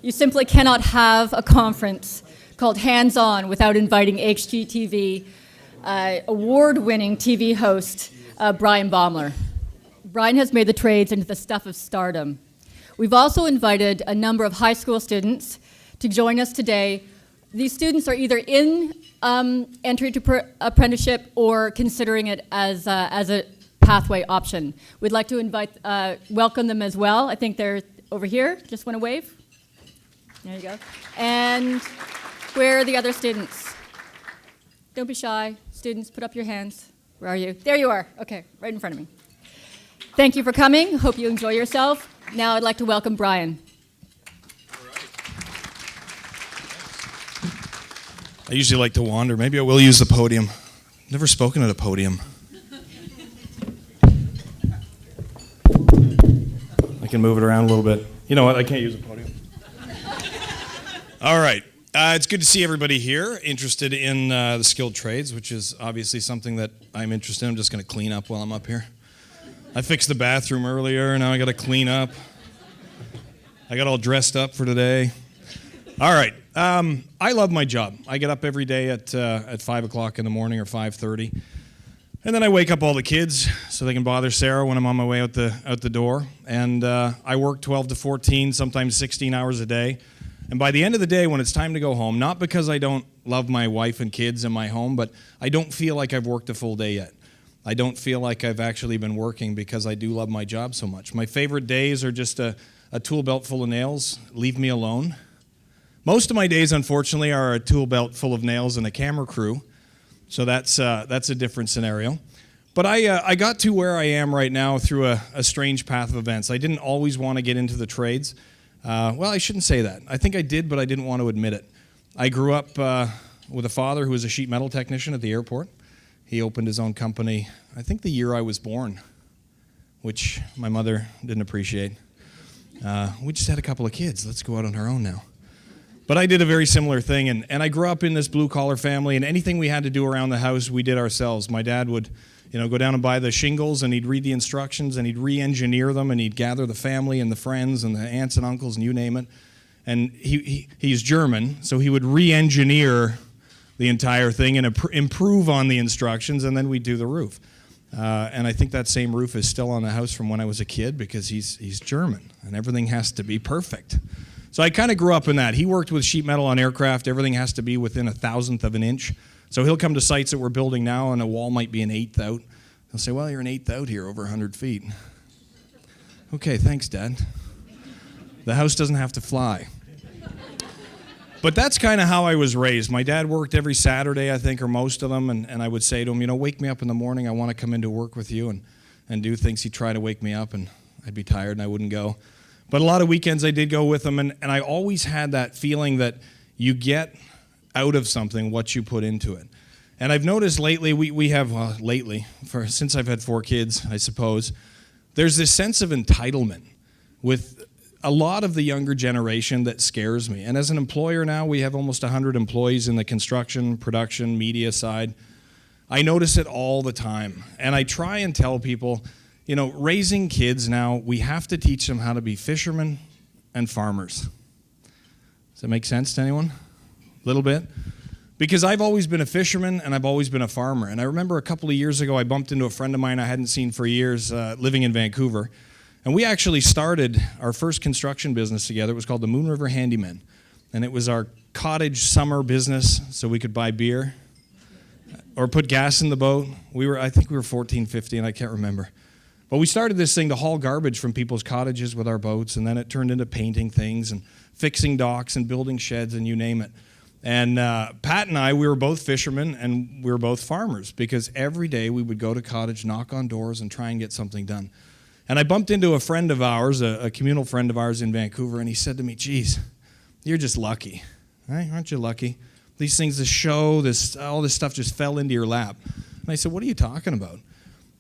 You simply cannot have a conference called Hands On without inviting HGTV award-winning TV host Bryan Baeumler. Bryan has made the trades into the stuff of stardom. We've also invited a number of high school students to join us today. These students are either in entry to apprenticeship or considering it as a pathway option. We'd like to welcome them as well. I think they're over here. Just want to wave. There you go. And where are the other students? Don't be shy. Students, put up your hands. Where are you? There you are. Okay, right in front of me. Thank you for coming. Hope you enjoy yourself. Now I'd like to welcome Bryan. I usually like to wander. Maybe I will use the podium. Never spoken at a podium. I can move it around a little bit. You know what? I can't use a podium. All right. It's good to see everybody here interested in the skilled trades, which is obviously something that I'm interested in. I'm just going to clean up while I'm up here. I fixed the bathroom earlier. Now I got to clean up. I got all dressed up for today. All right. I love my job. I get up every day at 5 o'clock in the morning or 5:30. And then I wake up all the kids so they can bother Sarah when I'm on my way out the door. And I work 12 to 14, sometimes 16 hours a day. And by the end of the day, when it's time to go home, not because I don't love my wife and kids in my home, but I don't feel like I've worked a full day yet. I don't feel like I've actually been working because I do love my job so much. My favorite days are just a tool belt full of nails. Leave me alone. Most of my days, unfortunately, are a tool belt full of nails and a camera crew. So that's a different scenario. But I got to where I am right now through a strange path of events. I didn't always want to get into the trades. Well, I shouldn't say that. I think I did, but I didn't want to admit it. I grew up with a father who was a sheet metal technician at the airport. He opened his own company, I think the year I was born, which my mother didn't appreciate. We just had a couple of kids. Let's go out on our own now. But I did a very similar thing, and I grew up in this blue-collar family, and anything we had to do around the house, we did ourselves. My dad would go down and buy the shingles, and he'd read the instructions, and he'd re-engineer them, and he'd gather the family and the friends and the aunts and uncles and you name it. And he's German, so he would re-engineer the entire thing and improve on the instructions, and then we'd do the roof. And I think that same roof is still on the house from when I was a kid because he's German, and everything has to be perfect. So I kind of grew up in that. He worked with sheet metal on aircraft. Everything has to be within 1,000th of an inch. So he'll come to sites that we're building now, and a wall might be an 1/8 out. He'll say, well, you're an 1/8 out here, over 100 feet. Okay, thanks, Dad. The house doesn't have to fly. But that's kind of how I was raised. My dad worked every Saturday, I think, or most of them, and I would say to him, wake me up in the morning. I want to come into work with you and do things. He'd try to wake me up, and I'd be tired, and I wouldn't go. But a lot of weekends I did go with him, and I always had that feeling that you get out of something what you put into it. And I've noticed lately, since I've had 4 kids, I suppose, there's this sense of entitlement with a lot of the younger generation that scares me. And as an employer now, we have almost 100 employees in the construction, production, media side. I notice it all the time. And I try and tell people, raising kids now, we have to teach them how to be fishermen and farmers. Does that make sense to anyone? A little bit? Because I've always been a fisherman and I've always been a farmer. And I remember a couple of years ago, I bumped into a friend of mine I hadn't seen for years living in Vancouver. And we actually started our first construction business together. It was called the Moon River Handymen. And it was our cottage summer business so we could buy beer or put gas in the boat. I think we were 14, 15, I can't remember. But we started this thing to haul garbage from people's cottages with our boats, and then it turned into painting things and fixing docks and building sheds and you name it. And Pat and I, we were both fishermen and we were both farmers because every day we would go to cottage, knock on doors, and try and get something done. And I bumped into a friend of ours, a communal friend of ours in Vancouver, and he said to me, geez, you're just lucky. Right? Aren't you lucky? These things, the show, all this stuff just fell into your lap. And I said, what are you talking about?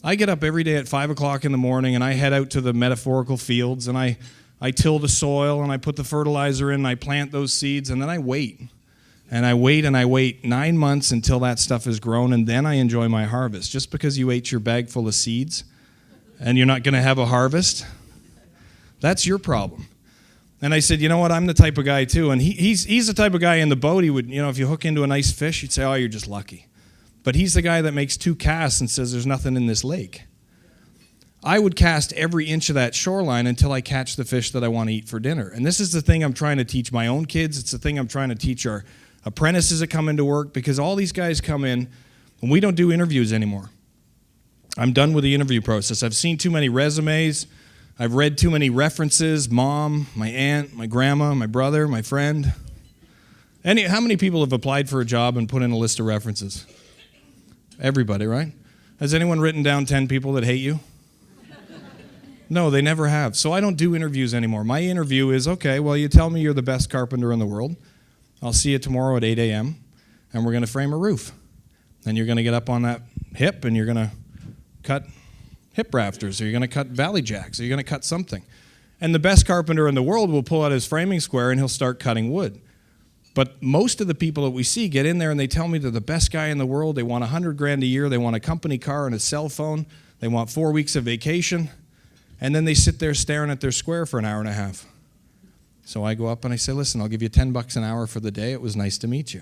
I get up every day at 5 o'clock in the morning and I head out to the metaphorical fields and I till the soil and I put the fertilizer in and I plant those seeds and then I wait. And I wait and I wait 9 months until that stuff is grown and then I enjoy my harvest. Just because you ate your bag full of seeds and you're not going to have a harvest, that's your problem. And I said, you know what, I'm the type of guy too. And he's the type of guy in the boat, he would, if you hook into a nice fish, you'd say, oh, you're just lucky. But he's the guy that makes 2 casts and says there's nothing in this lake. I would cast every inch of that shoreline until I catch the fish that I want to eat for dinner. And this is the thing I'm trying to teach my own kids. It's the thing I'm trying to teach our apprentices that come into work, because all these guys come in and we don't do interviews anymore. I'm done with the interview process. I've seen too many resumes. I've read too many references, mom, my aunt, my grandma, my brother, my friend. How many people have applied for a job and put in a list of references? Everybody, right? Has anyone written down 10 people that hate you? No, they never have. So I don't do interviews anymore. My interview is, okay, well, you tell me you're the best carpenter in the world. I'll see you tomorrow at 8 a.m., and we're going to frame a roof. Then you're going to get up on that hip, and you're going to cut hip rafters, or you're going to cut valley jacks, or you're going to cut something. And the best carpenter in the world will pull out his framing square, and he'll start cutting wood. But most of the people that we see get in there, and they tell me they're the best guy in the world. They want $100,000 a year. They want a company car and a cell phone. They want 4 weeks of vacation. And then they sit there staring at their square for an hour and a half. So I go up and I say, listen, I'll give you $10 an hour for the day. It was nice to meet you.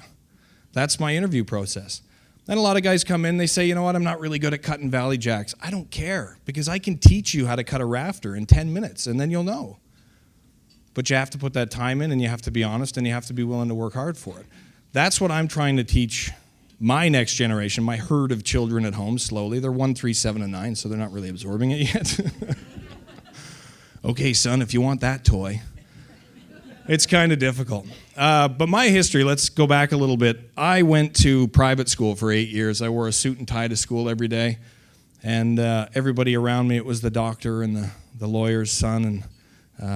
That's my interview process. Then a lot of guys come in, they say, you know what, I'm not really good at cutting valley jacks. I don't care, because I can teach you how to cut a rafter in 10 minutes, and then you'll know. But you have to put that time in, and you have to be honest, and you have to be willing to work hard for it. That's what I'm trying to teach my next generation, my herd of children at home, slowly. They're 1, 3, 7, and 9, so they're not really absorbing it yet. Okay, son, if you want that toy. It's kind of difficult. But my history, let's go back a little bit. I went to private school for 8 years. I wore a suit and tie to school every day. And everybody around me, it was the doctor and the lawyer's son. And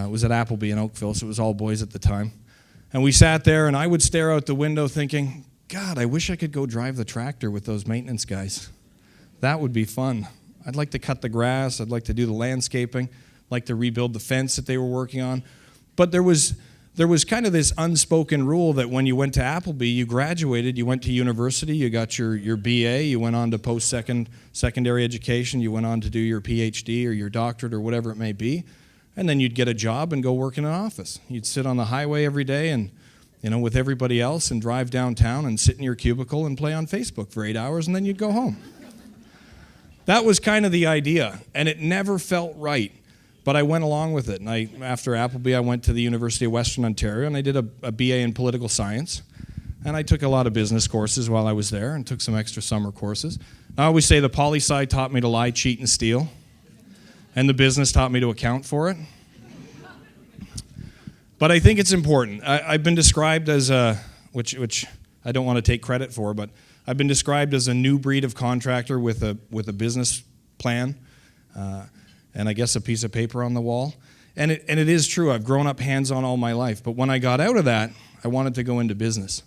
it was at Appleby in Oakville, so it was all boys at the time. And we sat there, and I would stare out the window thinking, God, I wish I could go drive the tractor with those maintenance guys. That would be fun. I'd like to cut the grass. I'd like to do the landscaping. I'd like to rebuild the fence that they were working on. But there was kind of this unspoken rule that when you went to Appleby, you graduated, you went to university, you got your BA, you went on to post-secondary education, you went on to do your PhD or your doctorate or whatever it may be, and then you'd get a job and go work in an office. You'd sit on the highway every day and, with everybody else and drive downtown and sit in your cubicle and play on Facebook for 8 hours, and then you'd go home. That was kind of the idea, and it never felt right. But I went along with it, and after Appleby, I went to the University of Western Ontario, and I did a BA in political science, and I took a lot of business courses while I was there and took some extra summer courses. I always say the poli-sci taught me to lie, cheat, and steal, and the business taught me to account for it. But I think it's important. I've been described as which I don't want to take credit for, but I've been described as a new breed of contractor with a business plan. And I guess a piece of paper on the wall. And it is true. I've grown up hands-on all my life. But when I got out of that, I wanted to go into business.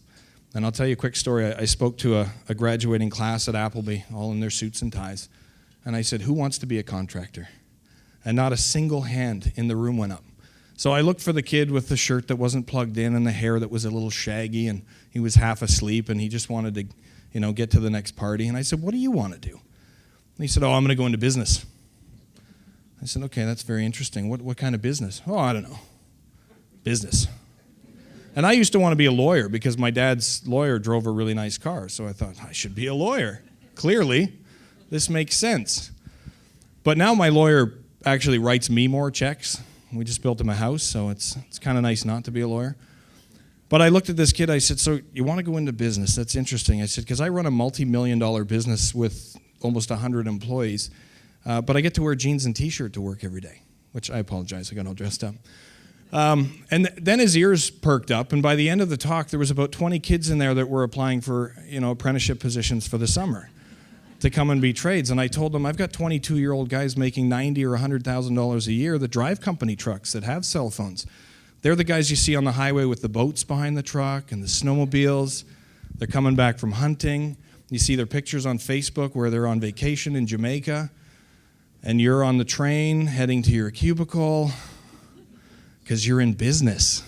And I'll tell you a quick story. I spoke to a graduating class at Appleby, all in their suits and ties. And I said, who wants to be a contractor? And not a single hand in the room went up. So I looked for the kid with the shirt that wasn't plugged in and the hair that was a little shaggy, and he was half asleep, and he just wanted to get to the next party. And I said, what do you want to do? And he said, I'm going to go into business. I said, okay, that's very interesting. What kind of business? Oh, I don't know. Business. And I used to want to be a lawyer because my dad's lawyer drove a really nice car. So I thought, I should be a lawyer. Clearly, this makes sense. But now my lawyer actually writes me more checks. We just built him a house, so it's kind of nice not to be a lawyer. But I looked at this kid. I said, so you want to go into business? That's interesting. I said, because I run a multi-million-dollar business with almost 100 employees. But I get to wear jeans and T-shirt to work every day, which I apologize, I got all dressed up. And then his ears perked up, and by the end of the talk, there was about 20 kids in there that were applying for, apprenticeship positions for the summer to come and be trades. And I told them, I've got 22-year-old guys making $90,000 or $100,000 a year that drive company trucks that have cell phones. They're the guys you see on the highway with the boats behind the truck and the snowmobiles. They're coming back from hunting. You see their pictures on Facebook where they're on vacation in Jamaica. And you're on the train heading to your cubicle because you're in business.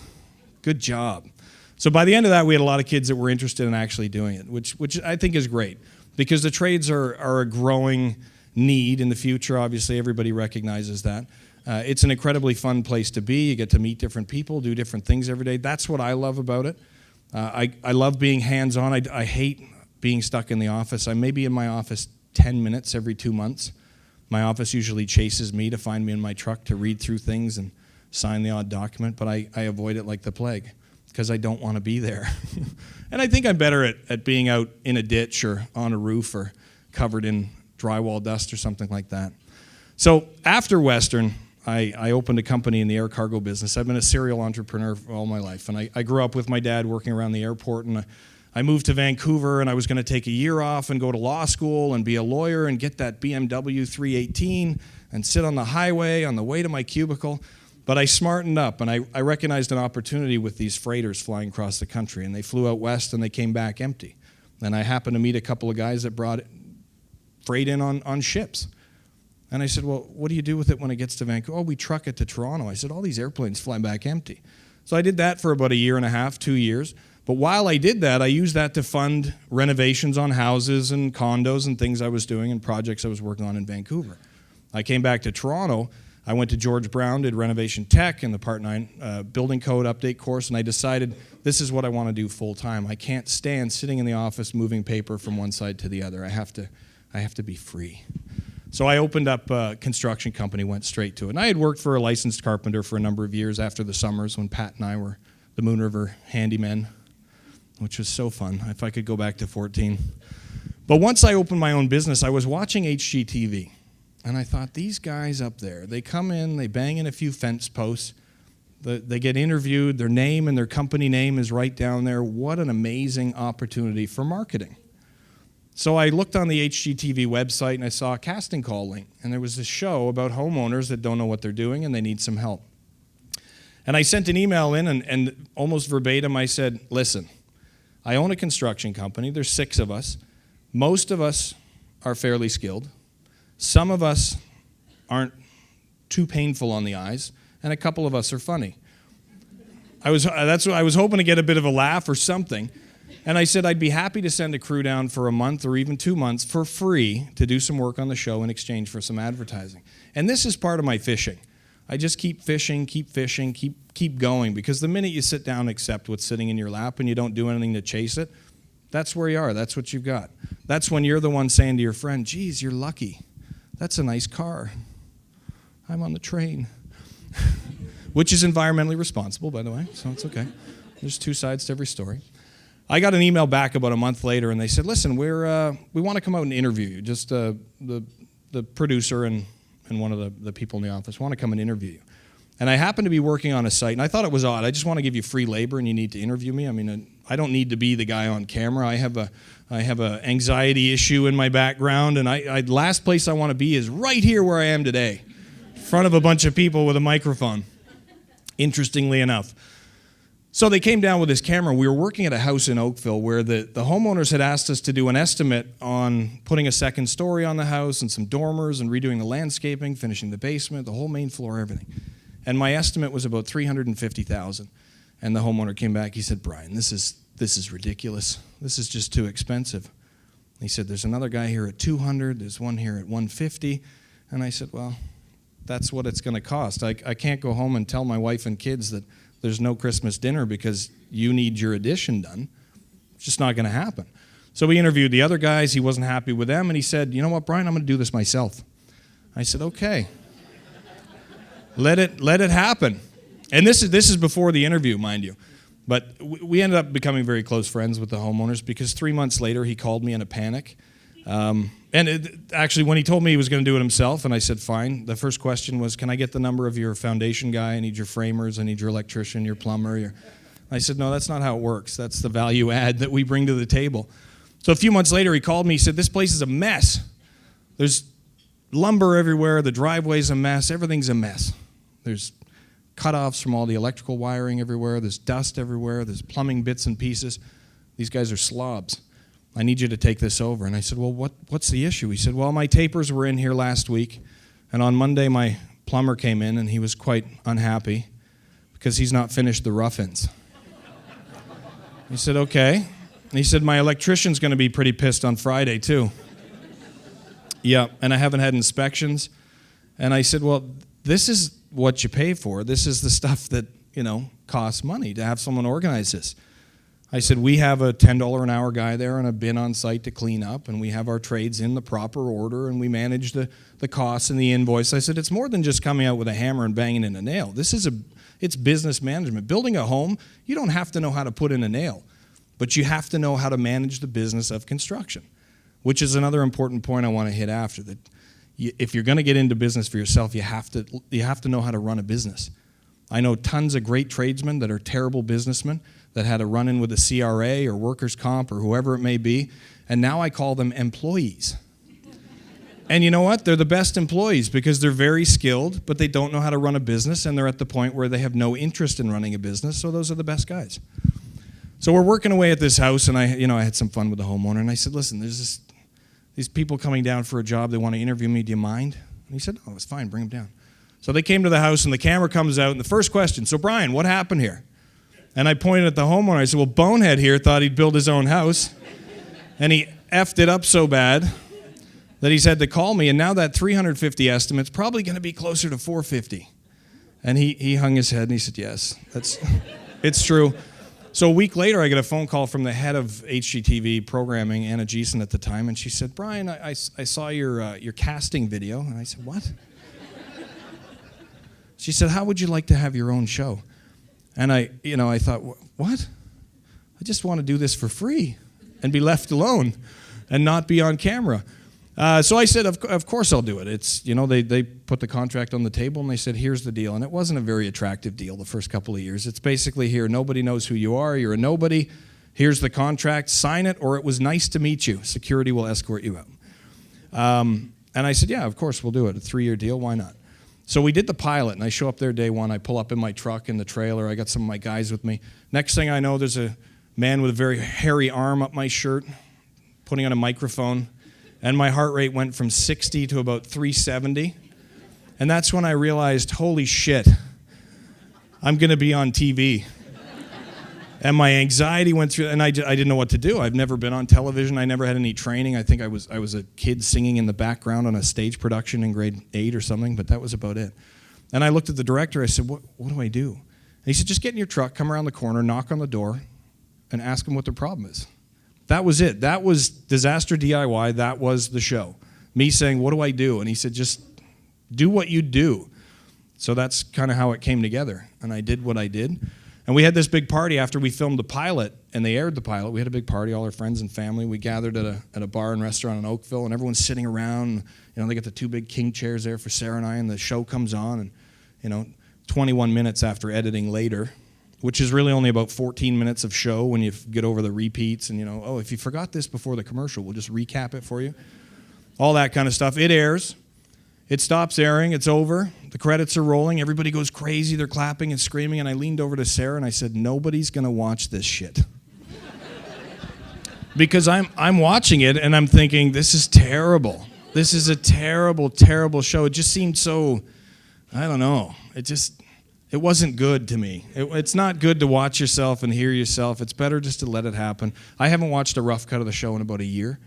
Good job. So by the end of that, we had a lot of kids that were interested in actually doing it, which I think is great because the trades are a growing need in the future. Obviously, everybody recognizes that. It's an incredibly fun place to be. You get to meet different people, do different things every day. That's what I love about it. I love being hands-on. I hate being stuck in the office. I may be in my office 10 minutes every 2 months. My office usually chases me to find me in my truck to read through things and sign the odd document, but I avoid it like the plague because I don't want to be there. And I think I'm better at being out in a ditch or on a roof or covered in drywall dust or something like that. So after Western, I opened a company in the air cargo business. I've been a serial entrepreneur for all my life, and I grew up with my dad working around the airport, and I moved to Vancouver, and I was going to take a year off and go to law school and be a lawyer and get that BMW 318 and sit on the highway on the way to my cubicle. But I smartened up, and I recognized an opportunity with these freighters flying across the country, and they flew out west, and they came back empty. And I happened to meet a couple of guys that brought freight in on ships. And I said, well, what do you do with it when it gets to Vancouver? Oh, we truck it to Toronto. I said, all these airplanes fly back empty. So I did that for about a year and a half, 2 years. But while I did that, I used that to fund renovations on houses and condos and things I was doing and projects I was working on in Vancouver. I came back to Toronto. I went to George Brown, did Renovation Tech and the Part 9 Building Code Update course, and I decided this is what I want to do full time. I can't stand sitting in the office moving paper from one side to the other. I have to be free. So I opened up a construction company, went straight to it. And I had worked for a licensed carpenter for a number of years after the summers when Pat and I were the Moon River handymen, which was so fun, if I could go back to 14. But once I opened my own business, I was watching HGTV, and I thought, these guys up there, they come in, they bang in a few fence posts, they get interviewed, their name and their company name is right down there. What an amazing opportunity for marketing. So I looked on the HGTV website, and I saw a casting call link, and there was this show about homeowners that don't know what they're doing, and they need some help. And I sent an email in, and almost verbatim, I said, listen, I own a construction company. There's 6 of us. Most of us are fairly skilled. Some of us aren't too painful on the eyes, and a couple of us are funny. I was hoping to get a bit of a laugh or something. And I said I'd be happy to send a crew down for a month or even 2 months for free to do some work on the show in exchange for some advertising. And this is part of my fishing. I just keep fishing, keep going, because the minute you sit down and accept what's sitting in your lap and you don't do anything to chase it, that's where you are. That's what you've got. That's when you're the one saying to your friend, geez, you're lucky. That's a nice car. I'm on the train. Which is environmentally responsible, by the way, so it's okay. There's 2 sides to every story. I got an email back about a month later, and they said, listen, we want to come out and interview you. Just the producer and one of the people in the office want to come and interview you. And I happened to be working on a site, and I thought it was odd. I just want to give you free labor, and you need to interview me. I mean, I don't need to be the guy on camera. I have a anxiety issue in my background, and last place I want to be is right here where I am today, in front of a bunch of people with a microphone, interestingly enough. So they came down with this camera. We were working at a house in Oakville where the homeowners had asked us to do an estimate on putting a second story on the house and some dormers and redoing the landscaping, finishing the basement, the whole main floor, everything. And my estimate was about $350,000. And the homeowner came back. He said, Bryan, this is ridiculous. This is just too expensive. He said, there's another guy here at $200,000. There's one here at $150,000. And I said, well, that's what it's going to cost. I can't go home and tell my wife and kids that there's no Christmas dinner because you need your addition done. It's just not going to happen. So we interviewed the other guys. He wasn't happy with them, and he said, you know what, Bryan, I'm going to do this myself. I said, okay. Let it happen. And this is before the interview, mind you. But we ended up becoming very close friends with the homeowners because 3 months later he called me in a panic. Actually, when he told me he was going to do it himself, and I said, fine, the first question was, can I get the number of your foundation guy? I need your framers. I need your electrician, your plumber. I said, no, that's not how it works. That's the value add that we bring to the table. So a few months later, he called me. He said, this place is a mess. There's lumber everywhere. The driveway's a mess. Everything's a mess. There's cutoffs from all the electrical wiring everywhere. There's dust everywhere. There's plumbing bits and pieces. These guys are slobs. I need you to take this over. And I said, well, what's the issue? He said, well, my tapers were in here last week, and on Monday my plumber came in, and he was quite unhappy because he's not finished the rough-ins. He said, okay. And he said, my electrician's going to be pretty pissed on Friday, too. Yeah, and I haven't had inspections. And I said, well, this is what you pay for. This is the stuff that, costs money to have someone organize this. I said, we have a $10 an hour guy there and a bin on site to clean up, and we have our trades in the proper order, and we manage the costs and the invoice. I said, it's more than just coming out with a hammer and banging in a nail. It's business management. Building a home, you don't have to know how to put in a nail, but you have to know how to manage the business of construction, which is another important point I want to hit after. That if you're going to get into business for yourself, you have to know how to run a business. I know tons of great tradesmen that are terrible businessmen that had a run-in with the CRA or workers' comp or whoever it may be, and now I call them employees. And you know what? They're the best employees because they're very skilled, but they don't know how to run a business, and they're at the point where they have no interest in running a business, so those are the best guys. So we're working away at this house, and I had some fun with the homeowner, and I said, listen, there's these people coming down for a job. They want to interview me. Do you mind? And he said, oh, it's fine. Bring them down. So they came to the house, and the camera comes out, and the first question, so Bryan, what happened here? And I pointed at the homeowner. I said, well, Bonehead here thought he'd build his own house, and he effed it up so bad that he's had to call me, and now that 350 estimate's probably going to be closer to 450. And he hung his head, and he said, yes, it's true. So a week later, I get a phone call from the head of HGTV programming, Anna Geeson at the time, and she said, Bryan, I saw your casting video. And I said, what? She said, how would you like to have your own show? And I thought, what? I just want to do this for free and be left alone and not be on camera. So I said, of course I'll do it. It's, they put the contract on the table and they said, here's the deal. And it wasn't a very attractive deal the first couple of years. It's basically here, nobody knows who you are. You're a nobody. Here's the contract. Sign it, or it was nice to meet you. Security will escort you out. And I said, yeah, of course we'll do it. A 3-year deal, why not? So we did the pilot, and I show up there day one. I pull up in my truck in the trailer. I got some of my guys with me. Next thing I know, there's a man with a very hairy arm up my shirt, putting on a microphone, and my heart rate went from 60 to about 370. And that's when I realized, holy shit, I'm going to be on TV. And my anxiety went through, and I didn't know what to do. I've never been on television. I never had any training. I think I was a kid singing in the background on a stage production in grade 8 or something, but that was about it. And I looked at the director. I said, what do I do? And he said, just get in your truck, come around the corner, knock on the door, and ask them what their problem is. That was it. That was Disaster DIY. That was the show. Me saying, what do I do? And he said, just do what you do. So that's kind of how it came together. And I did what I did. And we had this big party after we filmed the pilot, and they aired the pilot. We had a big party, all our friends and family. We gathered at a bar and restaurant in Oakville, and everyone's sitting around. They got the 2 big king chairs there for Sarah and I, and the show comes on, and 21 minutes after editing later, which is really only about 14 minutes of show when you get over the repeats, and if you forgot this before the commercial, we'll just recap it for you. All that kind of stuff. It airs. It stops airing. It's over. The credits are rolling. Everybody goes crazy. They're clapping and screaming. And I leaned over to Sarah and I said, nobody's going to watch this shit. Because I'm watching it and I'm thinking, this is terrible. This is a terrible, terrible show. It just seemed so, I don't know. It wasn't good to me. It's not good to watch yourself and hear yourself. It's better just to let it happen. I haven't watched a rough cut of the show in about a year.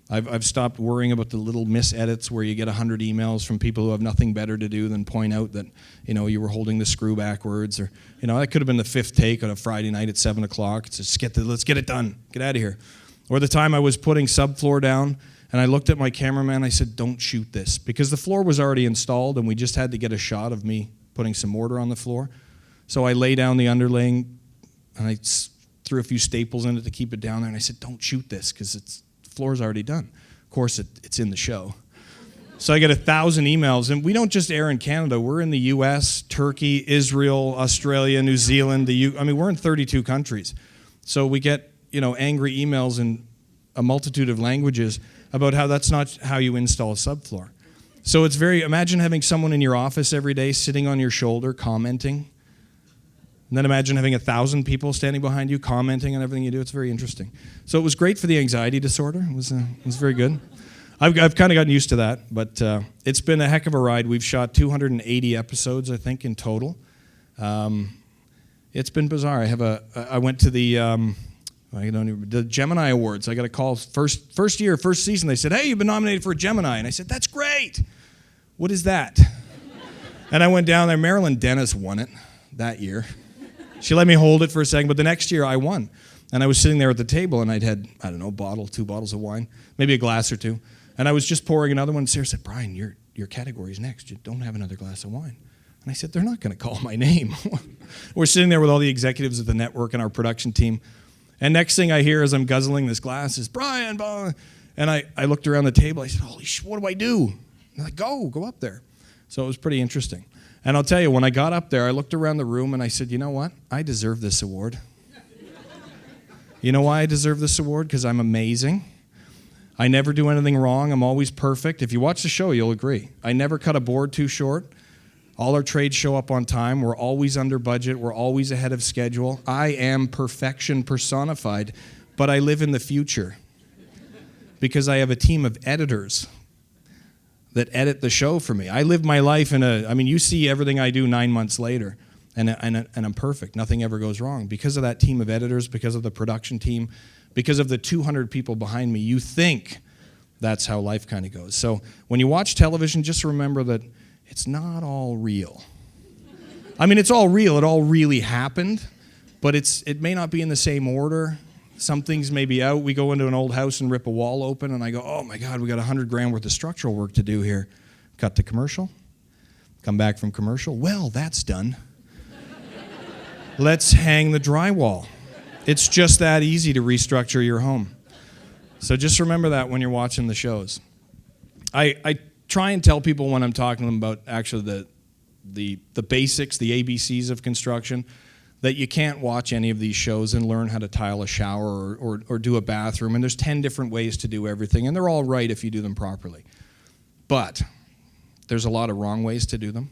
I've stopped worrying about the little mis-edits where you get 100 emails from people who have nothing better to do than point out that, you were holding the screw backwards, or, that could have been the 5th take on a Friday night at 7 o'clock. It's just let's get it done. Get out of here. Or the time I was putting subfloor down, and I looked at my cameraman, I said, don't shoot this, because the floor was already installed, and we just had to get a shot of me putting some mortar on the floor. So I lay down the underlaying, and I threw a few staples in it to keep it down there, and I said, don't shoot this, because the floor's already done. Of course, it's in the show. So I get 1,000 emails, and we don't just air in Canada. We're in the U.S., Turkey, Israel, Australia, New Zealand. We're in 32 countries. So we get, angry emails in a multitude of languages about how that's not how you install a subfloor. So imagine having someone in your office every day sitting on your shoulder commenting. And then imagine having 1,000 people standing behind you commenting on everything you do. It's very interesting. So it was great for the anxiety disorder. It was very good. I've kind of gotten used to that, but it's been a heck of a ride. We've shot 280 episodes, I think, in total. It's been bizarre. I went to the Gemini Awards. I got a call first season. They said, hey, you've been nominated for a Gemini. And I said, that's great. What is that? And I went down there. Marilyn Dennis won it that year. She let me hold it for a second, but the next year I won. And I was sitting there at the table, and I'd had, I don't know, two bottles of wine, maybe a glass or two. And I was just pouring another one, and Sarah said, Bryan, your category's next. You don't have another glass of wine. And I said, they're not going to call my name. We're sitting there with all the executives of the network and our production team. And next thing I hear as I'm guzzling this glass is, Bryan, and I looked around the table. I said, holy shit, what do I do? And they're like, go up there. So it was pretty interesting. And I'll tell you, when I got up there, I looked around the room and I said, you know what? I deserve this award. You know why I deserve this award? Because I'm amazing. I never do anything wrong. I'm always perfect. If you watch the show, you'll agree. I never cut a board too short. All our trades show up on time. We're always under budget. We're always ahead of schedule. I am perfection personified, but I live in the future because I have a team of editors that edit the show for me. I live my life you see everything I do 9 months later, and I'm perfect. Nothing ever goes wrong. Because of that team of editors, because of the production team, because of the 200 people behind me, you think that's how life kind of goes. So when you watch television, just remember that it's not all real. It's all real. It all really happened, but it may not be in the same order. Some things may be out. We go into an old house and rip a wall open, and I go, oh my God, we got $100,000 worth of structural work to do here. Cut to commercial. Come back from commercial. Well, that's done. Let's hang the drywall. It's just that easy to restructure your home. So just remember that when you're watching the shows. I try and tell people when I'm talking to them about actually the basics, the ABCs of construction, that you can't watch any of these shows and learn how to tile a shower or do a bathroom. And there's 10 different ways to do everything, and they're all right if you do them properly. But there's a lot of wrong ways to do them.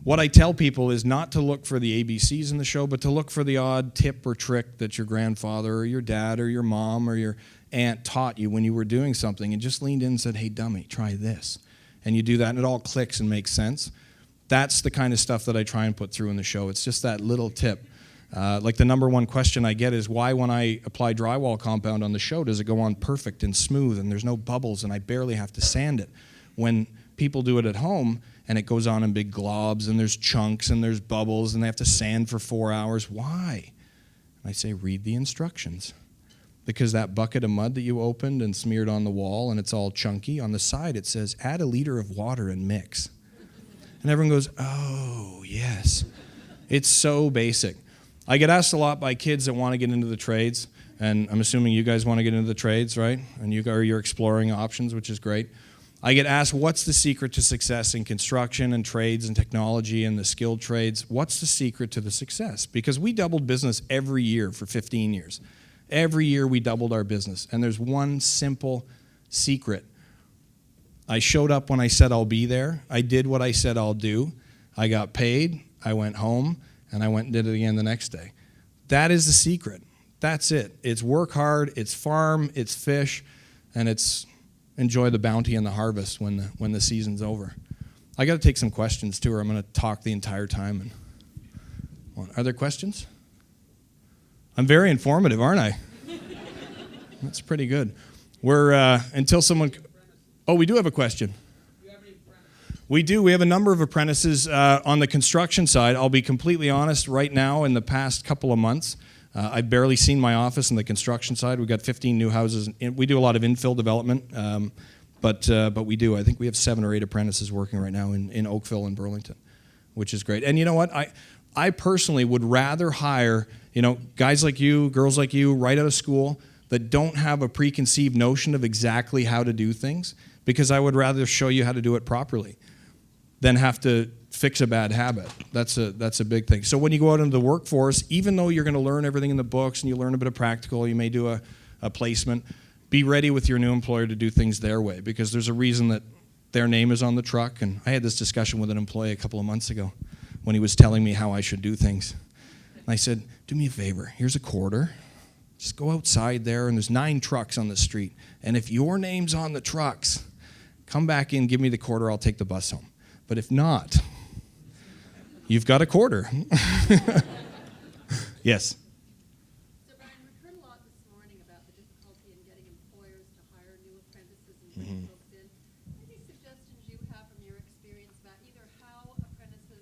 What I tell people is not to look for the ABCs in the show, but to look for the odd tip or trick that your grandfather or your dad or your mom or your aunt taught you when you were doing something and just leaned in and said, hey, dummy, try this. And you do that, and it all clicks and makes sense. That's the kind of stuff that I try and put through in the show. It's just that little tip. Like the number one question I get is, why when I apply drywall compound on the show does it go on perfect and smooth and there's no bubbles and I barely have to sand it? When people do it at home and it goes on in big globs and there's chunks and there's bubbles and they have to sand for 4 hours, why? And I say, read the instructions. Because that bucket of mud that you opened and smeared on the wall and it's all chunky, on the side it says, add a liter of water and mix. And everyone goes, oh, yes. It's so basic. I get asked a lot by kids that want to get into the trades, and I'm assuming you guys want to get into the trades, right? And you're exploring options, which is great. I get asked, what's the secret to success in construction and trades and technology and the skilled trades? What's the secret to the success? Because we doubled business every year for 15 years. Every year we doubled our business, and there's one simple secret. I showed up when I said I'll be there. I did what I said I'll do. I got paid. I went home. And I went and did it again the next day. That is the secret. That's it. It's work hard, it's farm, it's fish, and it's enjoy the bounty and the harvest when the season's over. I got to take some questions too, or I'm going to talk the entire time. Are there questions? I'm very informative, aren't I? That's pretty good. We're until someone. Oh, we do have a question. We do. We have a number of apprentices on the construction side. I'll be completely honest, right now in the past couple of months, I've barely seen my office on the construction side. We've got 15 new houses. We do a lot of infill development, but we do. I think we have 7 or 8 apprentices working right now in Oakville and Burlington, which is great. And you know what? I personally would rather hire, guys like you, girls like you, right out of school that don't have a preconceived notion of exactly how to do things, because I would rather show you how to do it properly than have to fix a bad habit. That's a big thing. So when you go out into the workforce, even though you're going to learn everything in the books and you learn a bit of practical, you may do a placement, be ready with your new employer to do things their way, because there's a reason that their name is on the truck. And I had this discussion with an employee a couple of months ago when he was telling me how I should do things. And I said, do me a favor, here's a quarter. Just go outside there, and there's 9 trucks on the street. And if your name's on the trucks, come back in, give me the quarter, I'll take the bus home. But if not, you've got a quarter. Yes? So, Bryan, we've heard a lot this morning about the difficulty in getting employers to hire new apprentices and bring folks in. Any suggestions you have from your experience about either how apprentices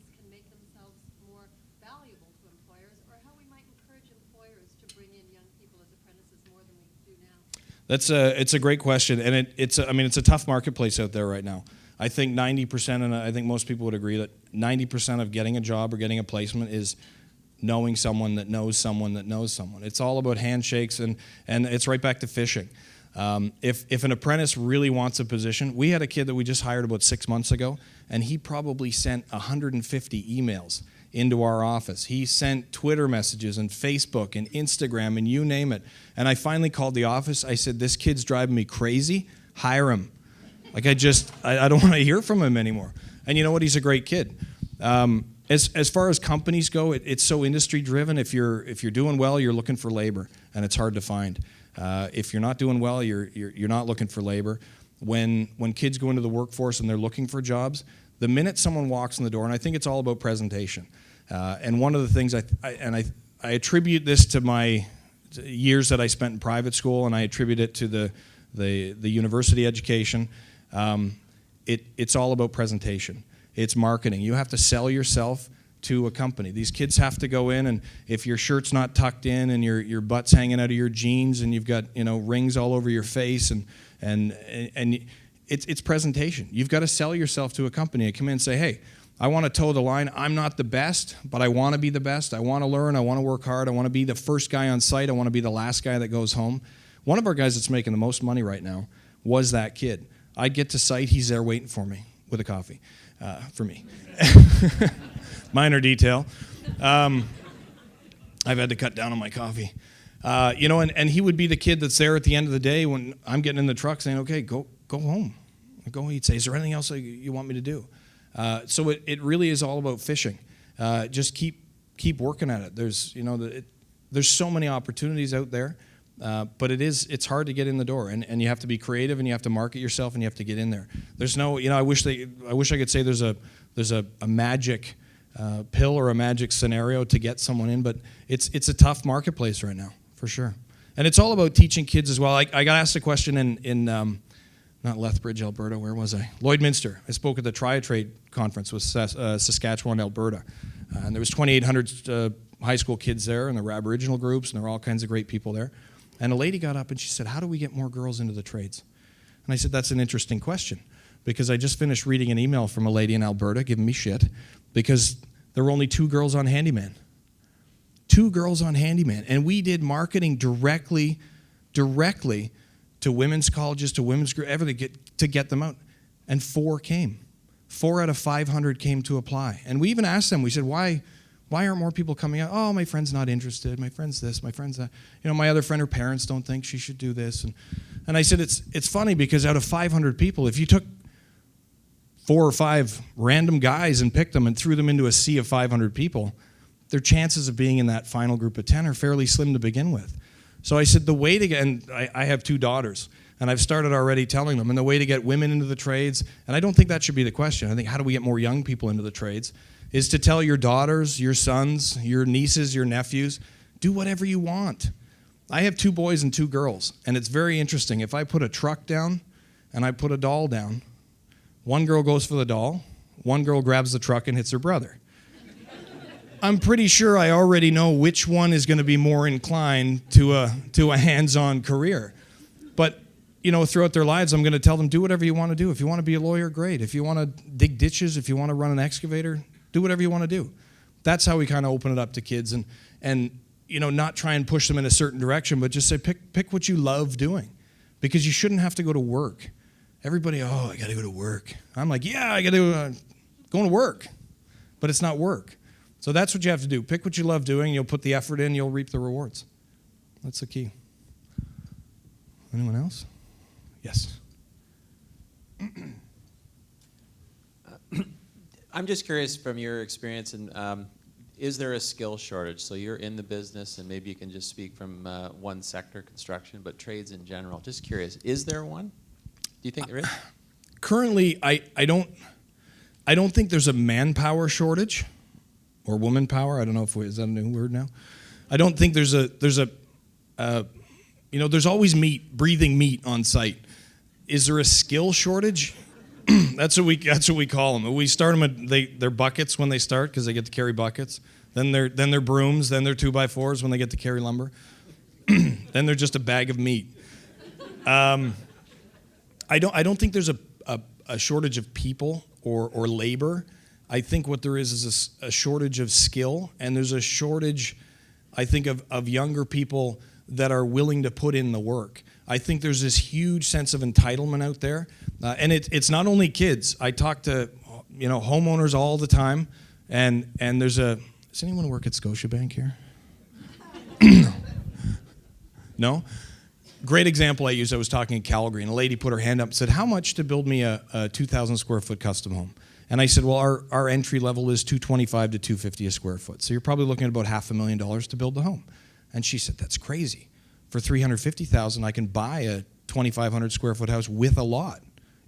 It's a great question, and it's a tough marketplace out there right now. I think 90%, and I think most people would agree that 90% of getting a job or getting a placement is knowing someone that knows someone that knows someone. It's all about handshakes, and it's right back to fishing. If an apprentice really wants a position, we had a kid that we just hired about 6 months ago, and he probably sent 150 emails into our office. He sent Twitter messages and Facebook and Instagram and you name it. And I finally called the office. I said, this kid's driving me crazy. Hire him. Like I don't want to hear from him anymore. And you know what? He's a great kid. As far as companies go, it's so industry driven. If you're doing well, you're looking for labor, and it's hard to find. If you're not doing well, you're not looking for labor. When kids go into the workforce and they're looking for jobs, the minute someone walks in the door, and I think it's all about presentation. And one of the things I attribute this to my years that I spent in private school, and I attribute it to the university education. It's all about presentation. It's marketing. You have to sell yourself to a company. These kids have to go in, and if your shirt's not tucked in and your butt's hanging out of your jeans and you've got rings all over your face and it's presentation. You've got to sell yourself to a company and come in and say, hey, I want to toe the line. I'm not the best, but I want to be the best. I want to learn. I want to work hard. I want to be the first guy on site. I want to be the last guy that goes home. One of our guys that's making the most money right now was that kid. I'd get to site. He's there waiting for me with a coffee for me. Minor detail. I've had to cut down on my coffee. And he would be the kid that's there at the end of the day when I'm getting in the truck saying, okay, go home. Go. He'd say, is there anything else you want me to do? So it really is all about fishing. Just keep working at it. There's so many opportunities out there, but it's hard to get in the door, and you have to be creative, and you have to market yourself, and you have to get in there. There's no, I wish I could say there's a magic pill or a magic scenario to get someone in, but it's a tough marketplace right now for sure. And it's all about teaching kids as well. I got asked a question in not Lethbridge, Alberta. Where was I? Lloydminster. I spoke at the Triatrade conference with Saskatchewan, Alberta. And there was 2,800 high school kids there, and there were Aboriginal groups, and there were all kinds of great people there. And a lady got up and she said, how do we get more girls into the trades? And I said, that's an interesting question, because I just finished reading an email from a lady in Alberta giving me shit because there were only 2 girls on Handyman. 2 girls on Handyman. And we did marketing directly to women's colleges, to women's groups, everything to get them out. And 4 came. 4 out of 500 came to apply. And we even asked them, we said, why aren't more people coming out? Oh, my friend's not interested. My friend's this, my friend's that. My other friend, her parents don't think she should do this. And I said, it's funny because out of 500 people, if you took 4 or 5 random guys and picked them and threw them into a sea of 500 people, their chances of being in that final group of 10 are fairly slim to begin with. So I said the way to get, and I have 2 daughters, and I've started already telling them, and the way to get women into the trades, and I don't think that should be the question. I think how do we get more young people into the trades, is to tell your daughters, your sons, your nieces, your nephews, do whatever you want. I have 2 boys and 2 girls, and it's very interesting. If I put a truck down and I put a doll down, one girl goes for the doll, one girl grabs the truck and hits her brother. I'm pretty sure I already know which one is going to be more inclined to a hands-on career. But, throughout their lives, I'm going to tell them, do whatever you want to do. If you want to be a lawyer, great. If you want to dig ditches, if you want to run an excavator, do whatever you want to do. That's how we kind of open it up to kids and not try and push them in a certain direction, but just say, pick what you love doing, because you shouldn't have to go to work. Everybody, I got to go to work. I'm like, yeah, I got to go to work, but it's not work. So that's what you have to do. Pick what you love doing. You'll put the effort in. You'll reap the rewards. That's the key. Anyone else? Yes. I'm just curious from your experience, and is there a skill shortage? So you're in the business, and maybe you can just speak from one sector, construction, but trades in general. Just curious, is there one? Do you think there is? Currently, I don't think there's a manpower shortage. Or woman power, I don't know is that a new word now? I don't think there's always breathing meat on site. Is there a skill shortage? That's what we call them. We start them they're buckets when they start because they get to carry buckets. Then they're brooms. Then they're 2x4s when they get to carry lumber. Then they're just a bag of meat. I don't think there's a shortage of people or labor. I think what there is a shortage of skill, and there's a shortage, I think, of younger people that are willing to put in the work. I think there's this huge sense of entitlement out there, and it's not only kids. I talk to homeowners all the time, and does anyone work at Scotiabank here? No? Great example I used. I was talking in Calgary, and a lady put her hand up and said, "How much to build me a 2,000 square foot custom home?" And I said, "Well, our entry level is $225 to $250 a square foot. So you're probably looking at about $500,000 to build the home." And she said, "That's crazy. For $350,000, I can buy a 2,500 square foot house with a lot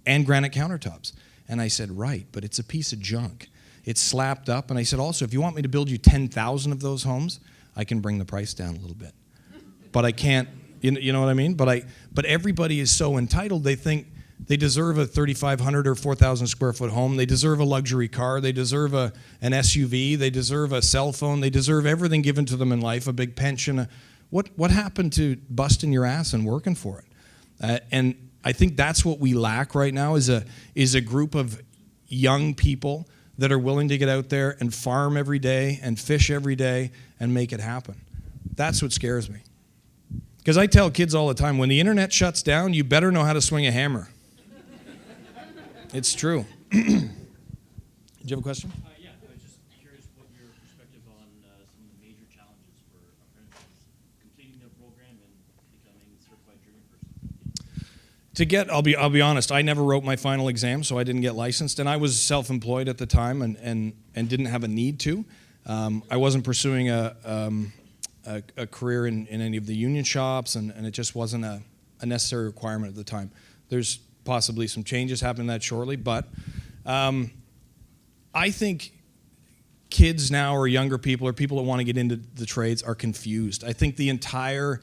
and granite countertops." And I said, "Right, but it's a piece of junk. It's slapped up." And I said, "Also, if you want me to build you 10,000 of those homes, I can bring the price down a little bit. But I can't." You know what I mean? But everybody is so entitled. They think they deserve a 3,500 or 4,000 square foot home. They deserve a luxury car. They deserve an SUV. They deserve a cell phone. They deserve everything given to them in life, a big pension. What happened to busting your ass and working for it? And I think that's what we lack right now is a group of young people that are willing to get out there and farm every day and fish every day and make it happen. That's what scares me. Because I tell kids all the time, when the internet shuts down, you better know how to swing a hammer. It's true. Did you have a question? Yeah, I was just curious what your perspective on some of the major challenges for apprentices completing their program and becoming a certified journeyman person. I'll be honest, I never wrote my final exam, so I didn't get licensed, and I was self-employed at the time and didn't have a need to. I wasn't pursuing a career in any of the union shops, and it just wasn't a necessary requirement at the time. There's possibly some changes happening that shortly, but I think kids now or younger people or people that want to get into the trades are confused. I think the entire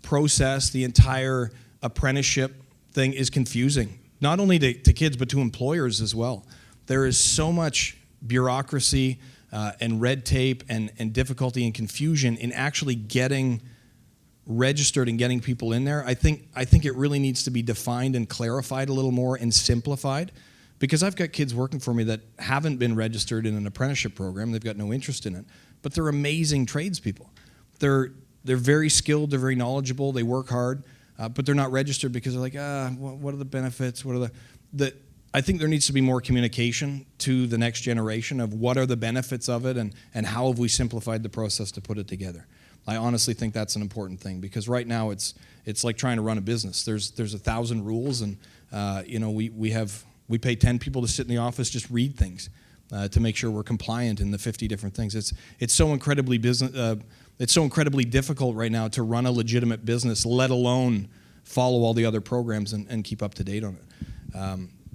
process, the entire apprenticeship thing is confusing, not only to kids but to employers as well. There is so much bureaucracy and red tape and difficulty and confusion in actually getting registered and getting people in there. I think it really needs to be defined and clarified a little more and simplified, because I've got kids working for me that haven't been registered in an apprenticeship program. They've got no interest in it, but they're amazing tradespeople. They're very skilled, they're very knowledgeable, they work hard, but they're not registered because they're like, what are the benefits? What are the I think there needs to be more communication to the next generation of what are the benefits of it and how have we simplified the process to put it together. I honestly think that's an important thing, because right now it's like trying to run a business. There's 1,000 rules, and we pay 10 people to sit in the office just read things to make sure we're compliant in the 50 different things. It's so incredibly difficult right now to run a legitimate business, let alone follow all the other programs and keep up to date on it.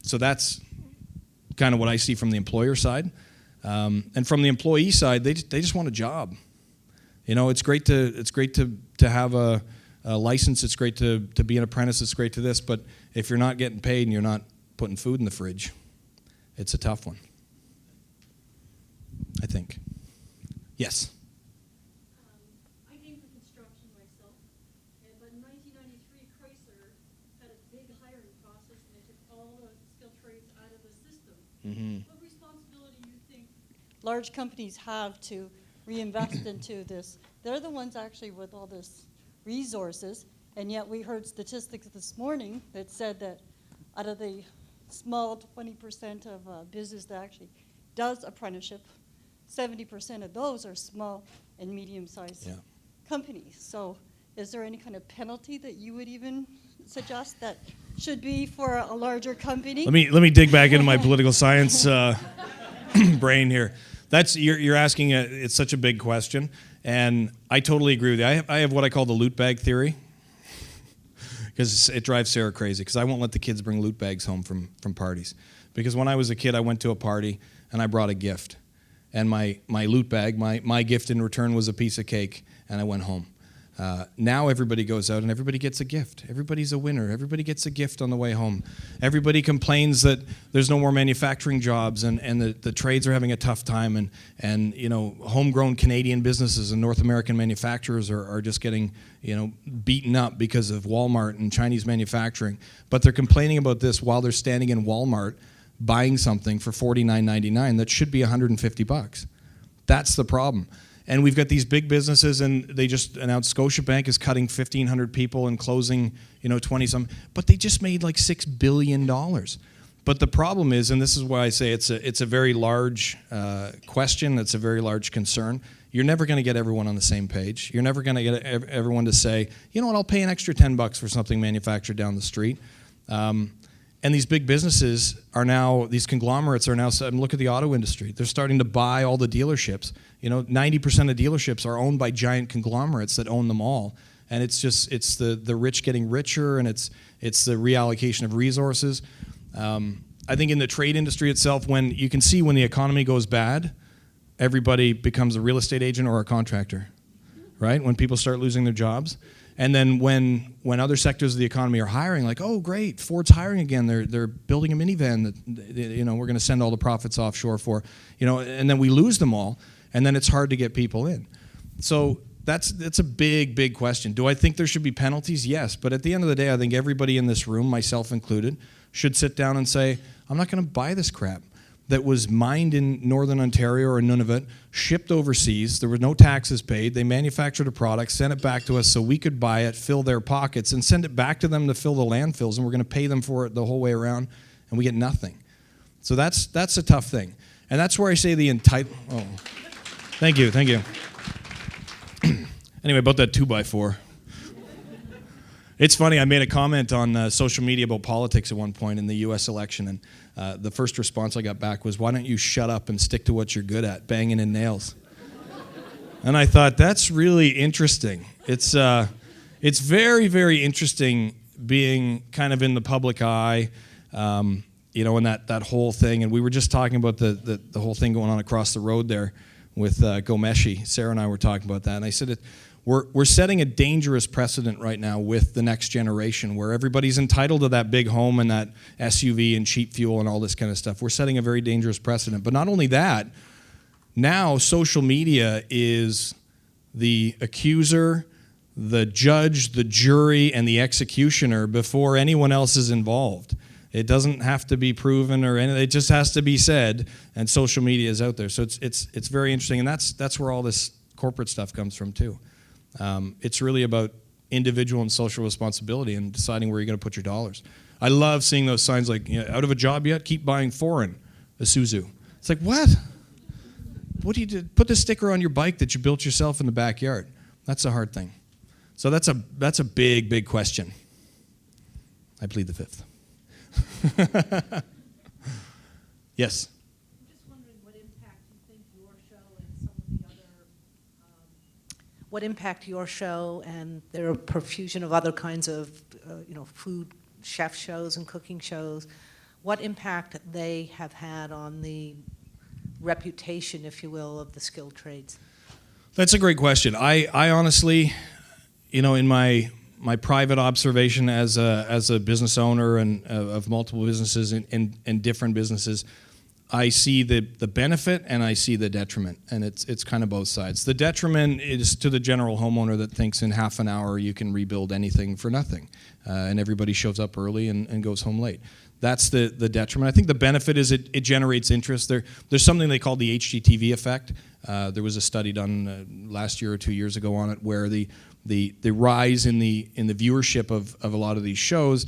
So that's kind of what I see from the employer side. And from the employee side, they just want a job. It's great to have a license. It's great to be an apprentice. It's great to this. But if you're not getting paid and you're not putting food in the fridge, it's a tough one, I think. Yes? I came from construction myself, but in 1993, Chrysler had a big hiring process, and they took all the skilled trades out of the system. Mm-hmm. What responsibility do you think large companies have to reinvest into this? They're the ones actually with all this resources, and yet we heard statistics this morning that said that out of the small 20% of business that actually does apprenticeship, 70% of those are small and medium-sized companies. So is there any kind of penalty that you would even suggest that should be for a larger company? Let me dig back into my political science brain here. You're asking it's such a big question, and I totally agree with you. I have what I call the loot bag theory, because it drives Sarah crazy, because I won't let the kids bring loot bags home from parties. Because when I was a kid, I went to a party and I brought a gift, and my loot bag, my gift in return was a piece of cake, and I went home. Now everybody goes out and everybody gets a gift. Everybody's a winner. Everybody gets a gift on the way home. Everybody complains that there's no more manufacturing jobs and the trades are having a tough time, and homegrown Canadian businesses and North American manufacturers are just getting beaten up because of Walmart and Chinese manufacturing. But they're complaining about this while they're standing in Walmart buying something for $49.99 that should be $150. That's the problem. And we've got these big businesses, and they just announced Scotiabank is cutting 1,500 people and closing 20-some, but they just made like $6 billion. But the problem is, and this is why I say it's a very large question, it's a very large concern, you're never going to get everyone on the same page. You're never going to get everyone to say, you know what, I'll pay an extra $10 for something manufactured down the street. And these big businesses are now, these conglomerates are now, look at the auto industry. They're starting to buy all the dealerships. 90% of dealerships are owned by giant conglomerates that own them all. And it's the rich getting richer, and it's the reallocation of resources. I think in the trade industry itself, when you can see when the economy goes bad, everybody becomes a real estate agent or a contractor, right? When people start losing their jobs. And then when other sectors of the economy are hiring, like, oh, great, Ford's hiring again. They're building a minivan that we're going to send all the profits offshore for, and then we lose them all, and then it's hard to get people in. So that's a big, big question. Do I think there should be penalties? Yes, but at the end of the day, I think everybody in this room, myself included, should sit down and say, I'm not going to buy this crap that was mined in Northern Ontario or Nunavut, shipped overseas, there were no taxes paid, they manufactured a product, sent it back to us so we could buy it, fill their pockets, and send it back to them to fill the landfills, and we're going to pay them for it the whole way around, and we get nothing. So that's a tough thing. And that's where I say the entitlement. Oh, thank you. Anyway, about that 2x4. It's funny, I made a comment on social media about politics at one point in the U.S. election, and the first response I got back was, why don't you shut up and stick to what you're good at, banging in nails? And I thought, that's really interesting. It's very, very interesting being kind of in the public eye, and that whole thing. And we were just talking about the whole thing going on across the road there with Gomeshi. Sarah and I were talking about that, and I said, we're setting a dangerous precedent right now with the next generation where everybody's entitled to that big home and that SUV and cheap fuel and all this kind of stuff. We're setting a very dangerous precedent. But not only that, now social media is the accuser, the judge, the jury, and the executioner before anyone else is involved. It doesn't have to be proven or anything. It just has to be said, and social media is out there. So it's very interesting, and that's where all this corporate stuff comes from too. It's really about individual and social responsibility and deciding where you're going to put your dollars. I love seeing those signs like, out of a job yet? Keep buying foreign, Isuzu. It's like, what? What do you do? Put the sticker on your bike that you built yourself in the backyard. That's a hard thing. So that's a big, big question. I plead the fifth. Yes? What impact your show and there are a profusion of other kinds of, food chef shows and cooking shows, what impact they have had on the reputation, if you will, of the skilled trades? That's a great question. I honestly, in my private observation as a business owner and of multiple businesses and different businesses, I see the benefit and I see the detriment, and it's kind of both sides. The detriment is to the general homeowner that thinks in half an hour you can rebuild anything for nothing, and everybody shows up early and goes home late. That's the detriment. I think the benefit is it generates interest. There's something they call the HGTV effect. There was a study done last year or 2 years ago on it where the rise in the viewership of a lot of these shows,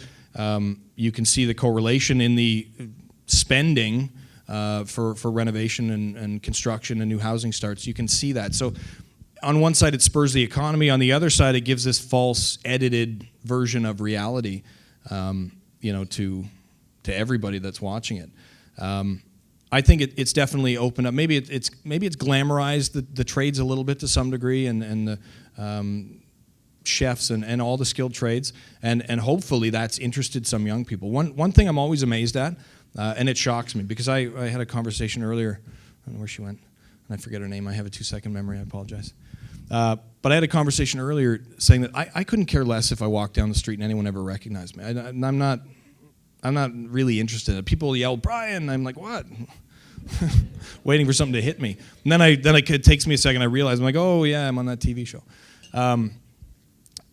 you can see the correlation in the spending for renovation and construction and new housing starts. You can see that. So on one side it spurs the economy. On the other side it gives this false edited version of reality to everybody that's watching it. I think it's definitely opened up. Maybe it's glamorized the trades a little bit to some degree and the chefs and all the skilled trades, and hopefully that's interested some young people. One thing I'm always amazed at, and it shocks me, because I had a conversation earlier, I don't know where she went, and I forget her name. I have a 2-second memory, I apologize. But I had a conversation earlier saying that I couldn't care less if I walked down the street and anyone ever recognized me. I'm not really interested. People yell, Bryan, I'm like, what? Waiting for something to hit me. And then it takes me a second, I realize, I'm like, oh yeah, I'm on that TV show.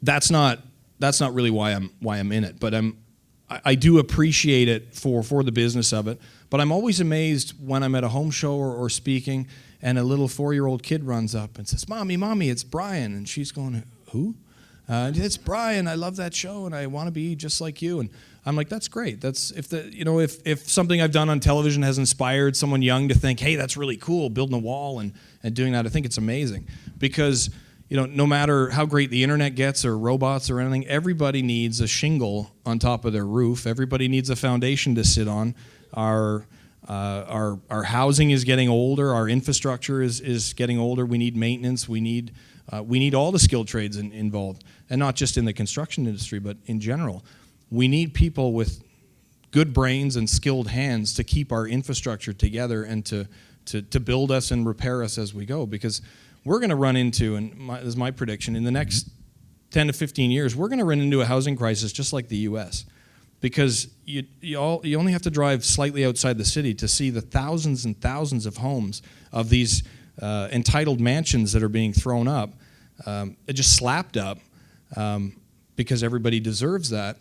That's not really why I'm in it, but I do appreciate it for the business of it. But I'm always amazed when I'm at a home show or speaking, and a little 4-year-old kid runs up and says, Mommy, it's Bryan. And she's going, who? It's Bryan. I love that show, and I want to be just like you. And I'm like, that's great. That's if something I've done on television has inspired someone young to think, hey, that's really cool, building a wall and doing that, I think it's amazing. Because no matter how great the internet gets or robots or anything, everybody needs a shingle on top of their roof. Everybody needs a foundation to sit on. Our housing is getting older. Our infrastructure is getting older. We need maintenance. We need all the skilled trades involved, and not just in the construction industry, but in general. We need people with good brains and skilled hands to keep our infrastructure together and to build us and repair us as we go. Because we're going to run into, and this is my prediction, in the next 10 to 15 years, we're going to run into a housing crisis just like the U.S. Because you only have to drive slightly outside the city to see the thousands and thousands of homes of these entitled mansions that are being thrown up, just slapped up, because everybody deserves that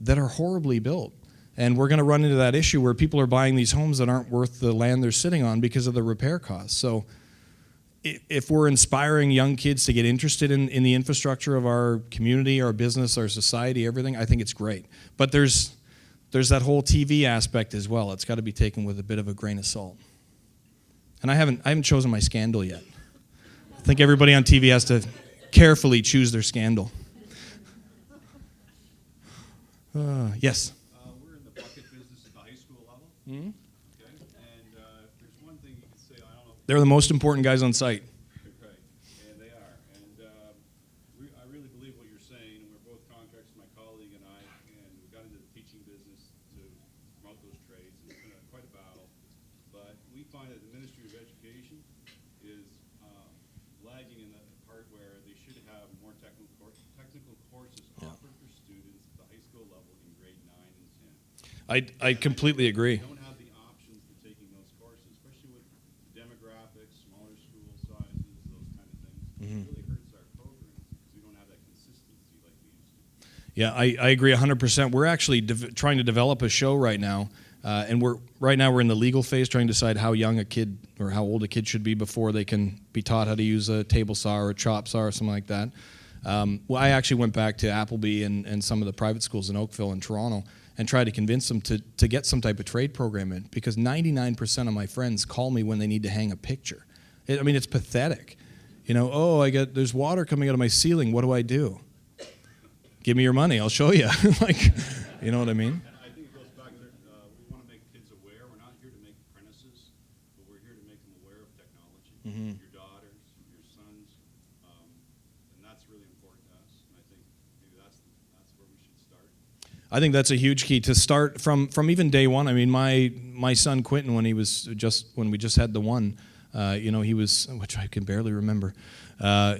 are horribly built. And we're going to run into that issue where people are buying these homes that aren't worth the land they're sitting on because of the repair costs. So if we're inspiring young kids to get interested in the infrastructure of our community, our business, our society, everything, I think it's great. But there's that whole TV aspect as well. It's got to be taken with a bit of a grain of salt. And I haven't chosen my scandal yet. I think everybody on TV has to carefully choose their scandal. Yes? We're in the bucket business at the high school level. Mm-hmm. Okay? And if there's one thing you could say, I don't know. They're the most important guys on site. Right, and they are. And I really believe what you're saying. And we're both contractors, my colleague and I, and we got into the teaching business to promote those trades. And it's been quite a battle. But we find that the Ministry of Education is lagging in the part where they should have more technical courses offered for students at the high school level in grade 9 and 10. I completely agree. Don't have the options for taking those courses, especially with demographics, smaller school sizes, those kind of things. Mm-hmm. It really hurts our programs because we don't have that consistency like we used to. Yeah, I agree 100%. We're actually trying to develop a show right now, and we're in the legal phase trying to decide how young a kid or how old a kid should be before they can be taught how to use a table saw or a chop saw or something like that. Well, I actually went back to Appleby and some of the private schools in Oakville and Toronto and tried to convince them to get some type of trade program in, because 99% of my friends call me when they need to hang a picture. It's pathetic. There's water coming out of my ceiling. What do I do? Give me your money. I'll show you. You know what I mean? And I think it goes back to we want to make kids aware. We're not here to make apprentices, but we're here to make them aware of technology. Mm-hmm. Your daughters, your sons, and that's really important to us. And I think maybe that's where we should start. I think that's a huge key to start from even day one. My son Quentin, when we just had the one, he was, which I can barely remember.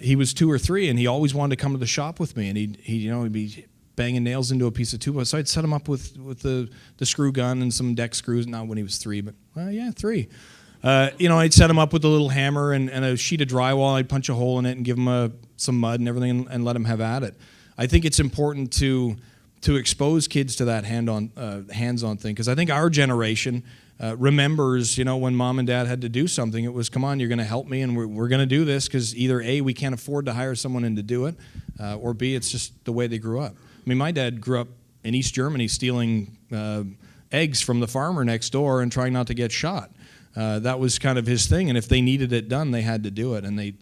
He was 2 or 3, and he always wanted to come to the shop with me, and he'd be banging nails into a piece of 2. So I'd set him up with the screw gun and some deck screws. Not when he was 3, but 3. I'd set him up with a little hammer and a sheet of drywall. I'd punch a hole in it and give him some mud and everything, and let him have at it. I think it's important to expose kids to that hands-on thing, because I think our generation remembers, when mom and dad had to do something, it was, come on, you're going to help me, and we're going to do this, because either A, we can't afford to hire someone in to do it, or B, it's just the way they grew up. My dad grew up in East Germany stealing eggs from the farmer next door and trying not to get shot. That was kind of his thing, and if they needed it done, they had to do it, and they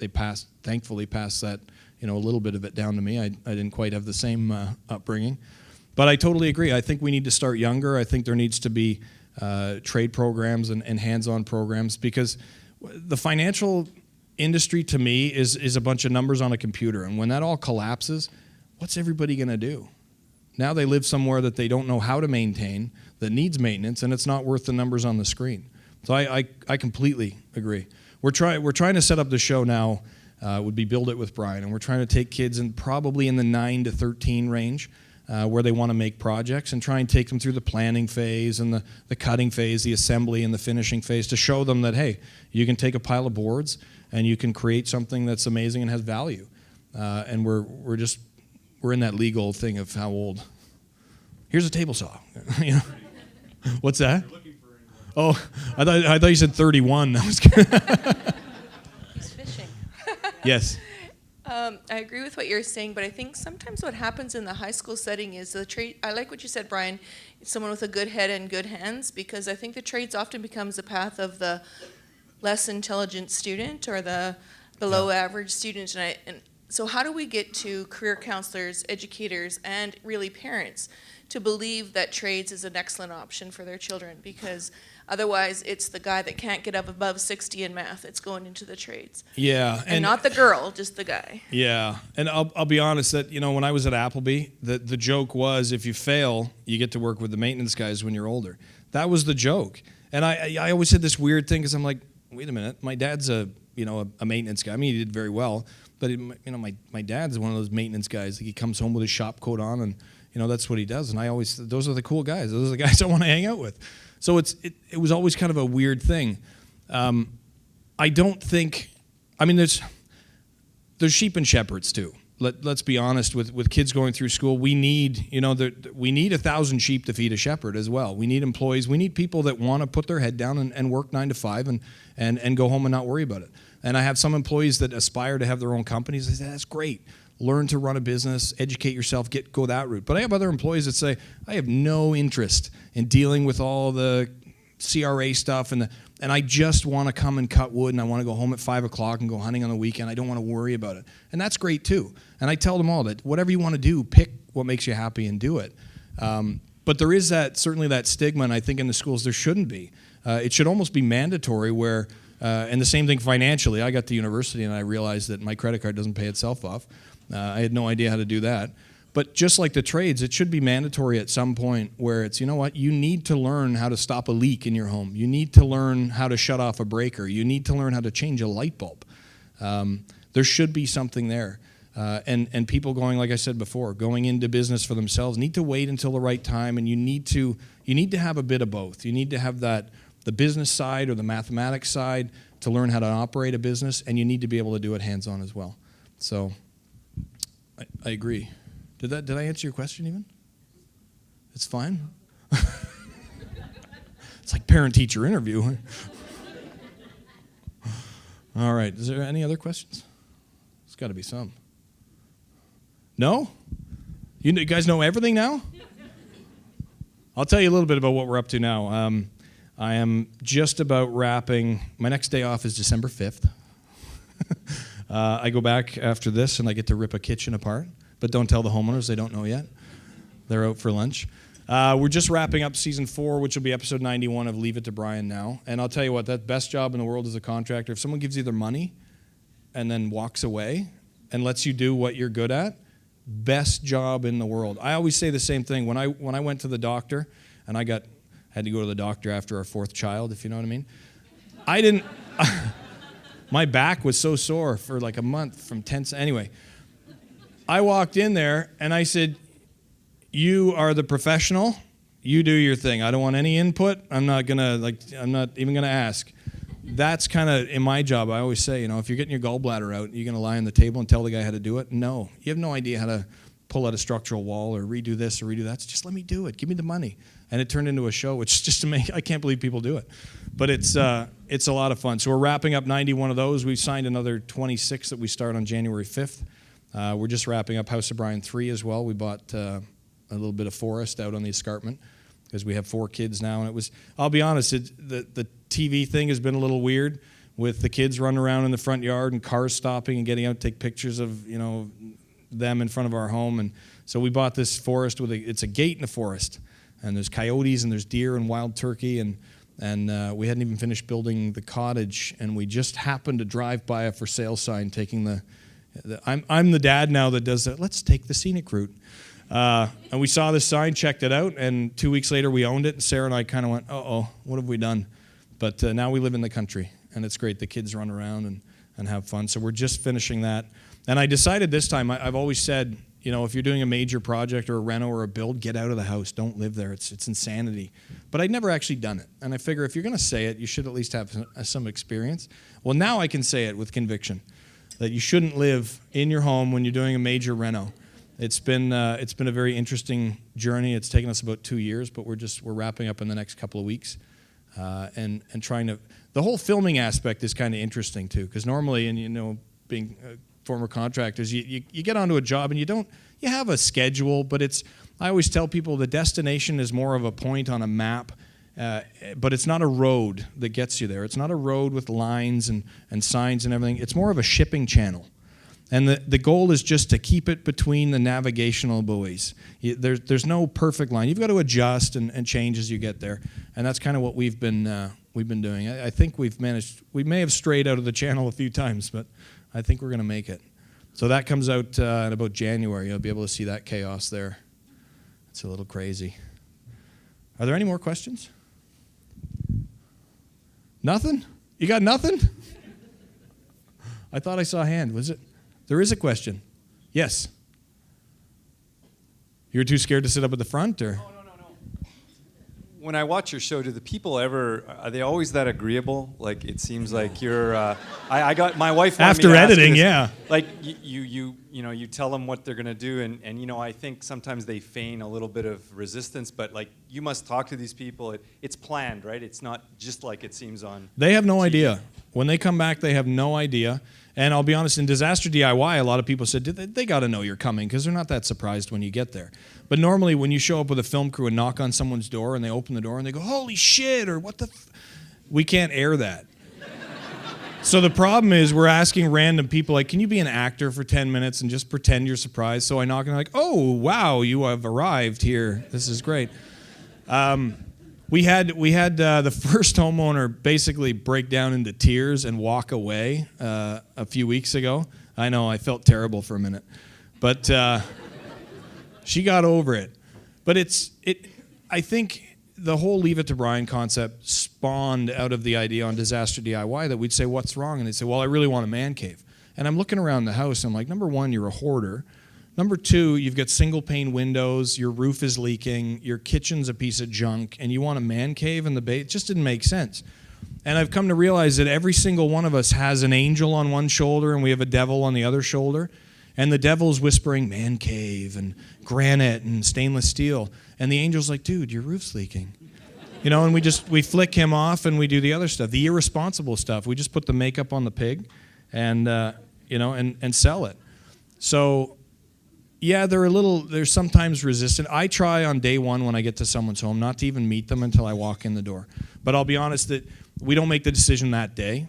thankfully passed that, a little bit of it down to me. I didn't quite have the same upbringing. But I totally agree. I think we need to start younger. I think there needs to be trade programs and hands-on programs, because the financial industry, to me, is a bunch of numbers on a computer. And when that all collapses, what's everybody going to do? Now they live somewhere that they don't know how to maintain, that needs maintenance, and it's not worth the numbers on the screen. So I completely agree. We're trying to set up the show now would be Build It with Bryan. And we're trying to take kids probably in the 9 to 13 range where they want to make projects and try and take them through the planning phase and the cutting phase, the assembly and the finishing phase to show them that, hey, you can take a pile of boards and you can create something that's amazing and has value. And we're in that legal thing of how old. Here's a table saw. You know? What's that? Oh, I thought you said 31. That was good. He's fishing. Yes. I agree with what you're saying, but I think sometimes what happens in the high school setting is the trade. I like what you said, Bryan. It's someone with a good head and good hands, because I think the trades often becomes the path of the less intelligent student or the below average student. And so how do we get to career counselors, educators, and really parents to believe that trades is an excellent option for their children? Because otherwise, it's the guy that can't get up above 60 in math that's going into the trades. Yeah. And not the girl, just the guy. Yeah. And I'll be honest that, when I was at Appleby, the joke was if you fail, you get to work with the maintenance guys when you're older. That was the joke. And I always had this weird thing because I'm like, wait a minute, my dad's a maintenance guy. I mean, he did very well. But, my dad's one of those maintenance guys. He comes home with his shop coat on and, that's what he does. And those are the cool guys. Those are the guys I want to hang out with. So it was always kind of a weird thing. I don't think, there's sheep and shepherds too. Let's be honest, with kids going through school, we need 1,000 sheep to feed a shepherd as well. We need employees. We need people that want to put their head down and work 9 to 5 and go home and not worry about it. And I have some employees that aspire to have their own companies. They say, that's great. Learn to run a business, educate yourself, go that route. But I have other employees that say, I have no interest in dealing with all the CRA stuff, and I just want to come and cut wood, and I want to go home at 5 o'clock and go hunting on the weekend. I don't want to worry about it. And that's great too. And I tell them all that whatever you want to do, pick what makes you happy and do it. But there is certainly that stigma, and I think in the schools there shouldn't be. It should almost be mandatory where, and the same thing financially. I got to university and I realized that my credit card doesn't pay itself off. I had no idea how to do that. But just like the trades, it should be mandatory at some point where it's, you need to learn how to stop a leak in your home. You need to learn how to shut off a breaker. You need to learn how to change a light bulb. There should be something there. And people going, like I said before, going into business for themselves need to wait until the right time, and you need to have a bit of both. You need to have the business side or the mathematics side to learn how to operate a business, and you need to be able to do it hands-on as well. So I agree. Did I answer your question even? It's fine? It's like parent-teacher interview. All right. Is there any other questions? There's got to be some. No? You guys know everything now? I'll tell you a little bit about what we're up to now. I am just about wrapping. My next day off is December 5th. I go back after this and I get to rip a kitchen apart. But don't tell the homeowners, they don't know yet. They're out for lunch. We're just wrapping up season 4, which will be episode 91 of Leave It to Bryan now. And I'll tell you what, that best job in the world as a contractor, if someone gives you their money and then walks away and lets you do what you're good at, best job in the world. I always say the same thing. When I went to the doctor, and I had to go to the doctor after our 4th child, if you know what I mean. My back was so sore for like a month from tense. Anyway, I walked in there and I said, you are the professional. You do your thing. I don't want any input. I'm not even gonna ask. That's kind of in my job. I always say, if you're getting your gallbladder out, you're gonna lie on the table and tell the guy how to do it? No, you have no idea how to pull out a structural wall or redo this or redo that. So just let me do it. Give me the money. And it turned into a show, which is just amazing. I can't believe people do it. But it's a lot of fun. So we're wrapping up 91 of those. We've signed another 26 that we start on January 5th. We're just wrapping up House of Bryan 3 as well. We bought a little bit of forest out on the escarpment because we have 4 kids now. And I'll be honest, the TV thing has been a little weird with the kids running around in the front yard and cars stopping and getting out to take pictures of, them in front of our home. And so we bought this forest it's a gate in a forest. And there's coyotes and there's deer and wild turkey. And we hadn't even finished building the cottage. And we just happened to drive by a for sale sign taking I'm the dad now that does that. Let's take the scenic route. And we saw this sign, checked it out, and 2 weeks later we owned it. And Sarah and I kind of went, uh-oh, what have we done? But now we live in the country, and it's great. The kids run around, and have fun. So we're just finishing that. And I decided this time, I've always said, you know, if you're doing a major project or a reno or a build, get out of the house. Don't live there. It's insanity. But I'd never actually done it. And I figure if you're going to say it, you should at least have some experience. Well, now I can say it with conviction, that you shouldn't live in your home when you're doing a major reno. It's been a very interesting journey. It's taken us about 2 years, but we're wrapping up in the next couple of weeks, and trying to. The whole filming aspect is kind of interesting too, because normally, and you know, being former contractors, you get onto a job and you have a schedule, but I always tell people the destination is more of a point on a map, but it's not a road that gets you there. It's not a road with lines and signs and everything. It's more of a shipping channel. And the goal is just to keep it between the navigational buoys. There's no perfect line. You've got to adjust and change as you get there. And that's kind of what we've been doing. I think we may have strayed out of the channel a few times, but I think we're going to make it. So that comes out in about January. You'll be able to see that chaos there. It's a little crazy. Are there any more questions? Nothing? You got nothing? I thought I saw a hand. Was it? There is a question. Yes. You're too scared to sit up at the front, or? No. When I watch your show, do the people are they always that agreeable? Like, it seems like you're, I got, my wife wanted After me to ask editing, this, yeah. Like, you tell them what they're going to do, and you know, I think sometimes they feign a little bit of resistance, but like, you must talk to these people. It's planned, right? It's not just like it seems on They have no TV. idea. When they come back, they have no idea. And I'll be honest, in disaster DIY, a lot of people said they got to know you're coming because they're not that surprised when you get there. But normally when you show up with a film crew and knock on someone's door and they open the door and they go, holy shit, or what the we can't air that. So the problem is we're asking random people, like, can you be an actor for 10 minutes and just pretend you're surprised? So I knock and they're like, oh, wow, you have arrived here. This is great. We had the first homeowner basically break down into tears and walk away a few weeks ago. I know, I felt terrible for a minute. But she got over it. But I think the whole Leave It to Bryan concept spawned out of the idea on Disaster DIY that we'd say, what's wrong? And they'd say, well, I really want a man cave. And I'm looking around the house, and I'm like, number one, you're a hoarder. Number two, you've got single pane windows, your roof is leaking, your kitchen's a piece of junk, and you want a man cave in the bay. It just didn't make sense. And I've come to realize that every single one of us has an angel on one shoulder and we have a devil on the other shoulder. And the devil's whispering, man cave and granite and stainless steel. And the angel's like, dude, your roof's leaking. You know, and we flick him off and we do the other stuff, the irresponsible stuff. We just put the makeup on the pig and, and sell it. So, yeah, they're sometimes resistant. I try on day one when I get to someone's home not to even meet them until I walk in the door. But I'll be honest that we don't make the decision that day.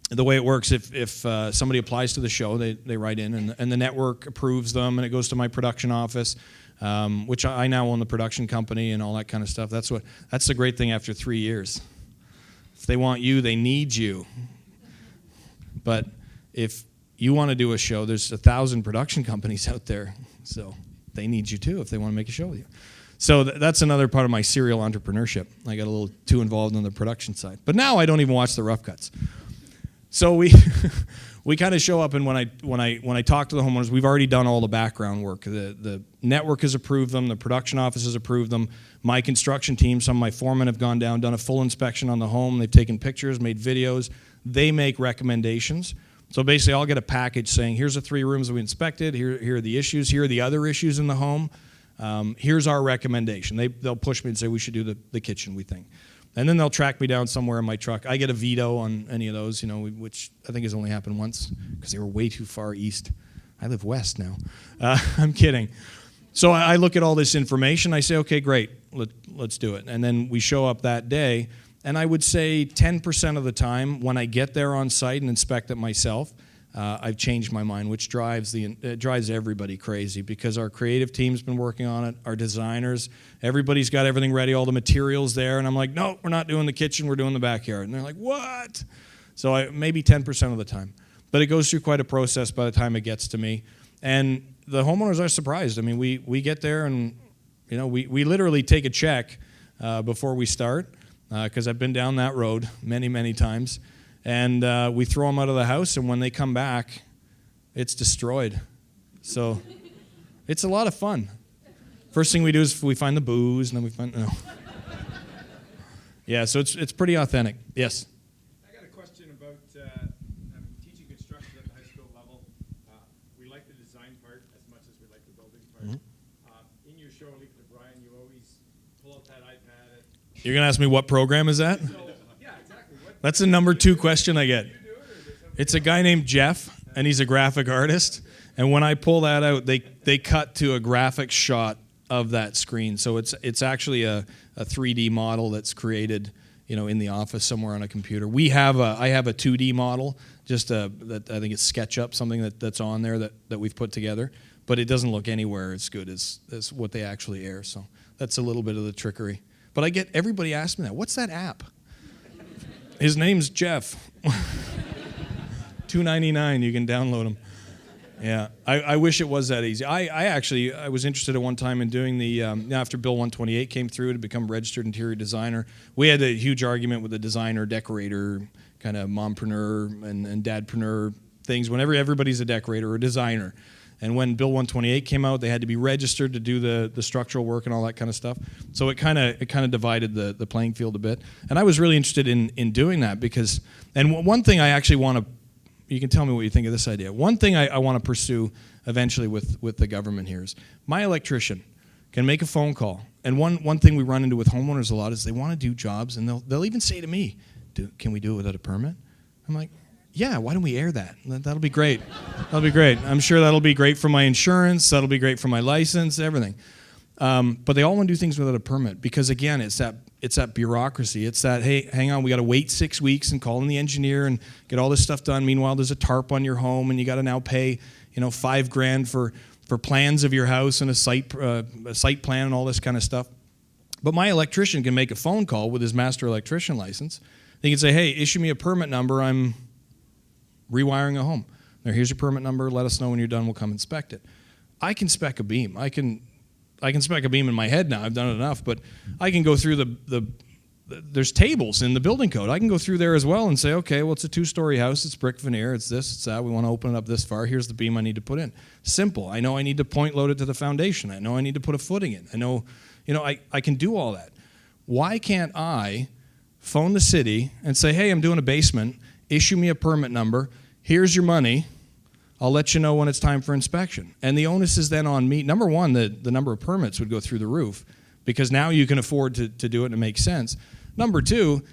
The way it works, if somebody applies to the show, they write in, and the network approves them, and it goes to my production office, which I now own the production company and all that kind of stuff. That's the great thing after 3 years. If they want you, they need you. But if you want to do a show, there's 1,000 production companies out there, so they need you too if they want to make a show with you. So that's another part of my serial entrepreneurship. I got a little too involved on the production side. But now I don't even watch the rough cuts. So we kind of show up, and when I talk to the homeowners, we've already done all the background work. The network has approved them, the production office has approved them. My construction team, some of my foremen have gone down, done a full inspection on the home. They've taken pictures, made videos. They make recommendations. So basically, I'll get a package saying, here's the 3 rooms that we inspected, here are the issues, here are the other issues in the home. Here's our recommendation. They'll push me and say we should do the kitchen, we think. And then they'll track me down somewhere in my truck. I get a veto on any of those, which I think has only happened once because they were way too far east. I live west now. I'm kidding. So I look at all this information. I say, okay, great, let's do it. And then we show up that day. And I would say 10% of the time when I get there on site and inspect it myself, I've changed my mind, which drives everybody crazy because our creative team's been working on it, our designers, everybody's got everything ready, all the materials there, and I'm like, no, we're not doing the kitchen, we're doing the backyard. And they're like, what? So maybe 10% of the time. But it goes through quite a process by the time it gets to me. And the homeowners are surprised. I mean, we get there and, we literally take a check before we start because I've been down that road many, many times. and we throw them out of the house, and when they come back, it's destroyed. So it's a lot of fun. First thing we do is we find the booze, and then we find, no. Yeah, so it's pretty authentic. Yes? I got a question about teaching construction at the high school level. We like the design part as much as we like the building part. Mm-hmm. In your show, Leave It to Bryan, you always pull out that iPad. You're going to ask me what program is that? Yeah, exactly. That's the number 2 question I get. It's a guy named Jeff, and he's a graphic artist. And when I pull that out, they cut to a graphic shot of that screen. So it's actually a 3D model that's created, in the office somewhere on a computer. I have a 2D model, that I think it's SketchUp, something that's on there that we've put together. But it doesn't look anywhere as good as what they actually air. So that's a little bit of the trickery. But everybody asks me that. What's that app? His name's Jeff. $2.99. You can download them. Yeah, I wish it was that easy. I was interested at one time in doing the, after Bill 128 came through to become registered interior designer, we had a huge argument with the designer, decorator, kind of mompreneur and dadpreneur things, whenever everybody's a decorator or a designer. And when Bill 128 came out, they had to be registered to do the structural work and all that kind of stuff. So it kind of divided the playing field a bit. And I was really interested in doing that because, and one thing I actually want to, you can tell me what you think of this idea. One thing I want to pursue eventually with the government here is my electrician can make a phone call. And one thing we run into with homeowners a lot is they want to do jobs, and they'll even say to me, can we do it without a permit? I'm like, yeah, why don't we air that? That'll be great. That'll be great. I'm sure that'll be great for my insurance. That'll be great for my license, everything. But they all want to do things without a permit because, again, it's that bureaucracy. It's that, hey, hang on, we got to wait 6 weeks and call in the engineer and get all this stuff done. Meanwhile, there's a tarp on your home, and you got to now pay, $5,000 for plans of your house and a site plan and all this kind of stuff. But my electrician can make a phone call with his master electrician license. They can say, hey, issue me a permit number. I'm rewiring a home. Now, here's your permit number. Let us know when you're done. We'll come inspect it. I can spec a beam. I can spec a beam in my head now. I've done it enough, but I can go through there's tables in the building code. I can go through there as well and say, okay, well, it's a 2-story house. It's brick veneer. It's this, it's that. We want to open it up this far. Here's the beam I need to put in. Simple. I know I need to point load it to the foundation. I know I need to put a footing in. I know, I can do all that. Why can't I phone the city and say, hey, I'm doing a basement. Issue me a permit number. Here's your money. I'll let you know when it's time for inspection. And the onus is then on me. Number one, the number of permits would go through the roof because now you can afford to do it and it makes sense. Number two,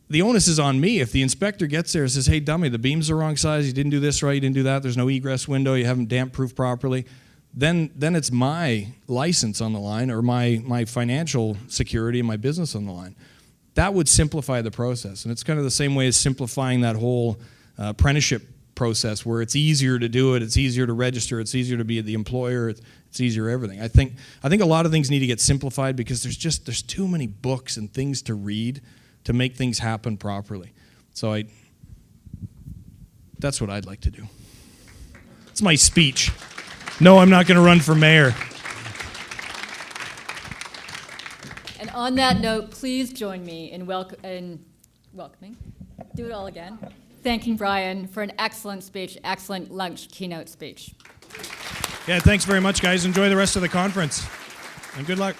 the onus is on me. If the inspector gets there and says, hey, dummy, the beam's the wrong size, you didn't do this right, you didn't do that, there's no egress window, you haven't damp-proofed properly, then it's my license on the line or my financial security and my business on the line. That would simplify the process. And it's kind of the same way as simplifying that whole apprenticeship process where it's easier to do it, it's easier to register, it's easier to be the employer, it's easier everything. I think a lot of things need to get simplified because there's too many books and things to read to make things happen properly. So that's what I'd like to do. It's my speech. No, I'm not going to run for mayor. And on that note, please join me in welcoming, do it all again, thanking Bryan for an excellent speech, excellent lunch keynote speech. Yeah, thanks very much, guys. Enjoy the rest of the conference. And good luck.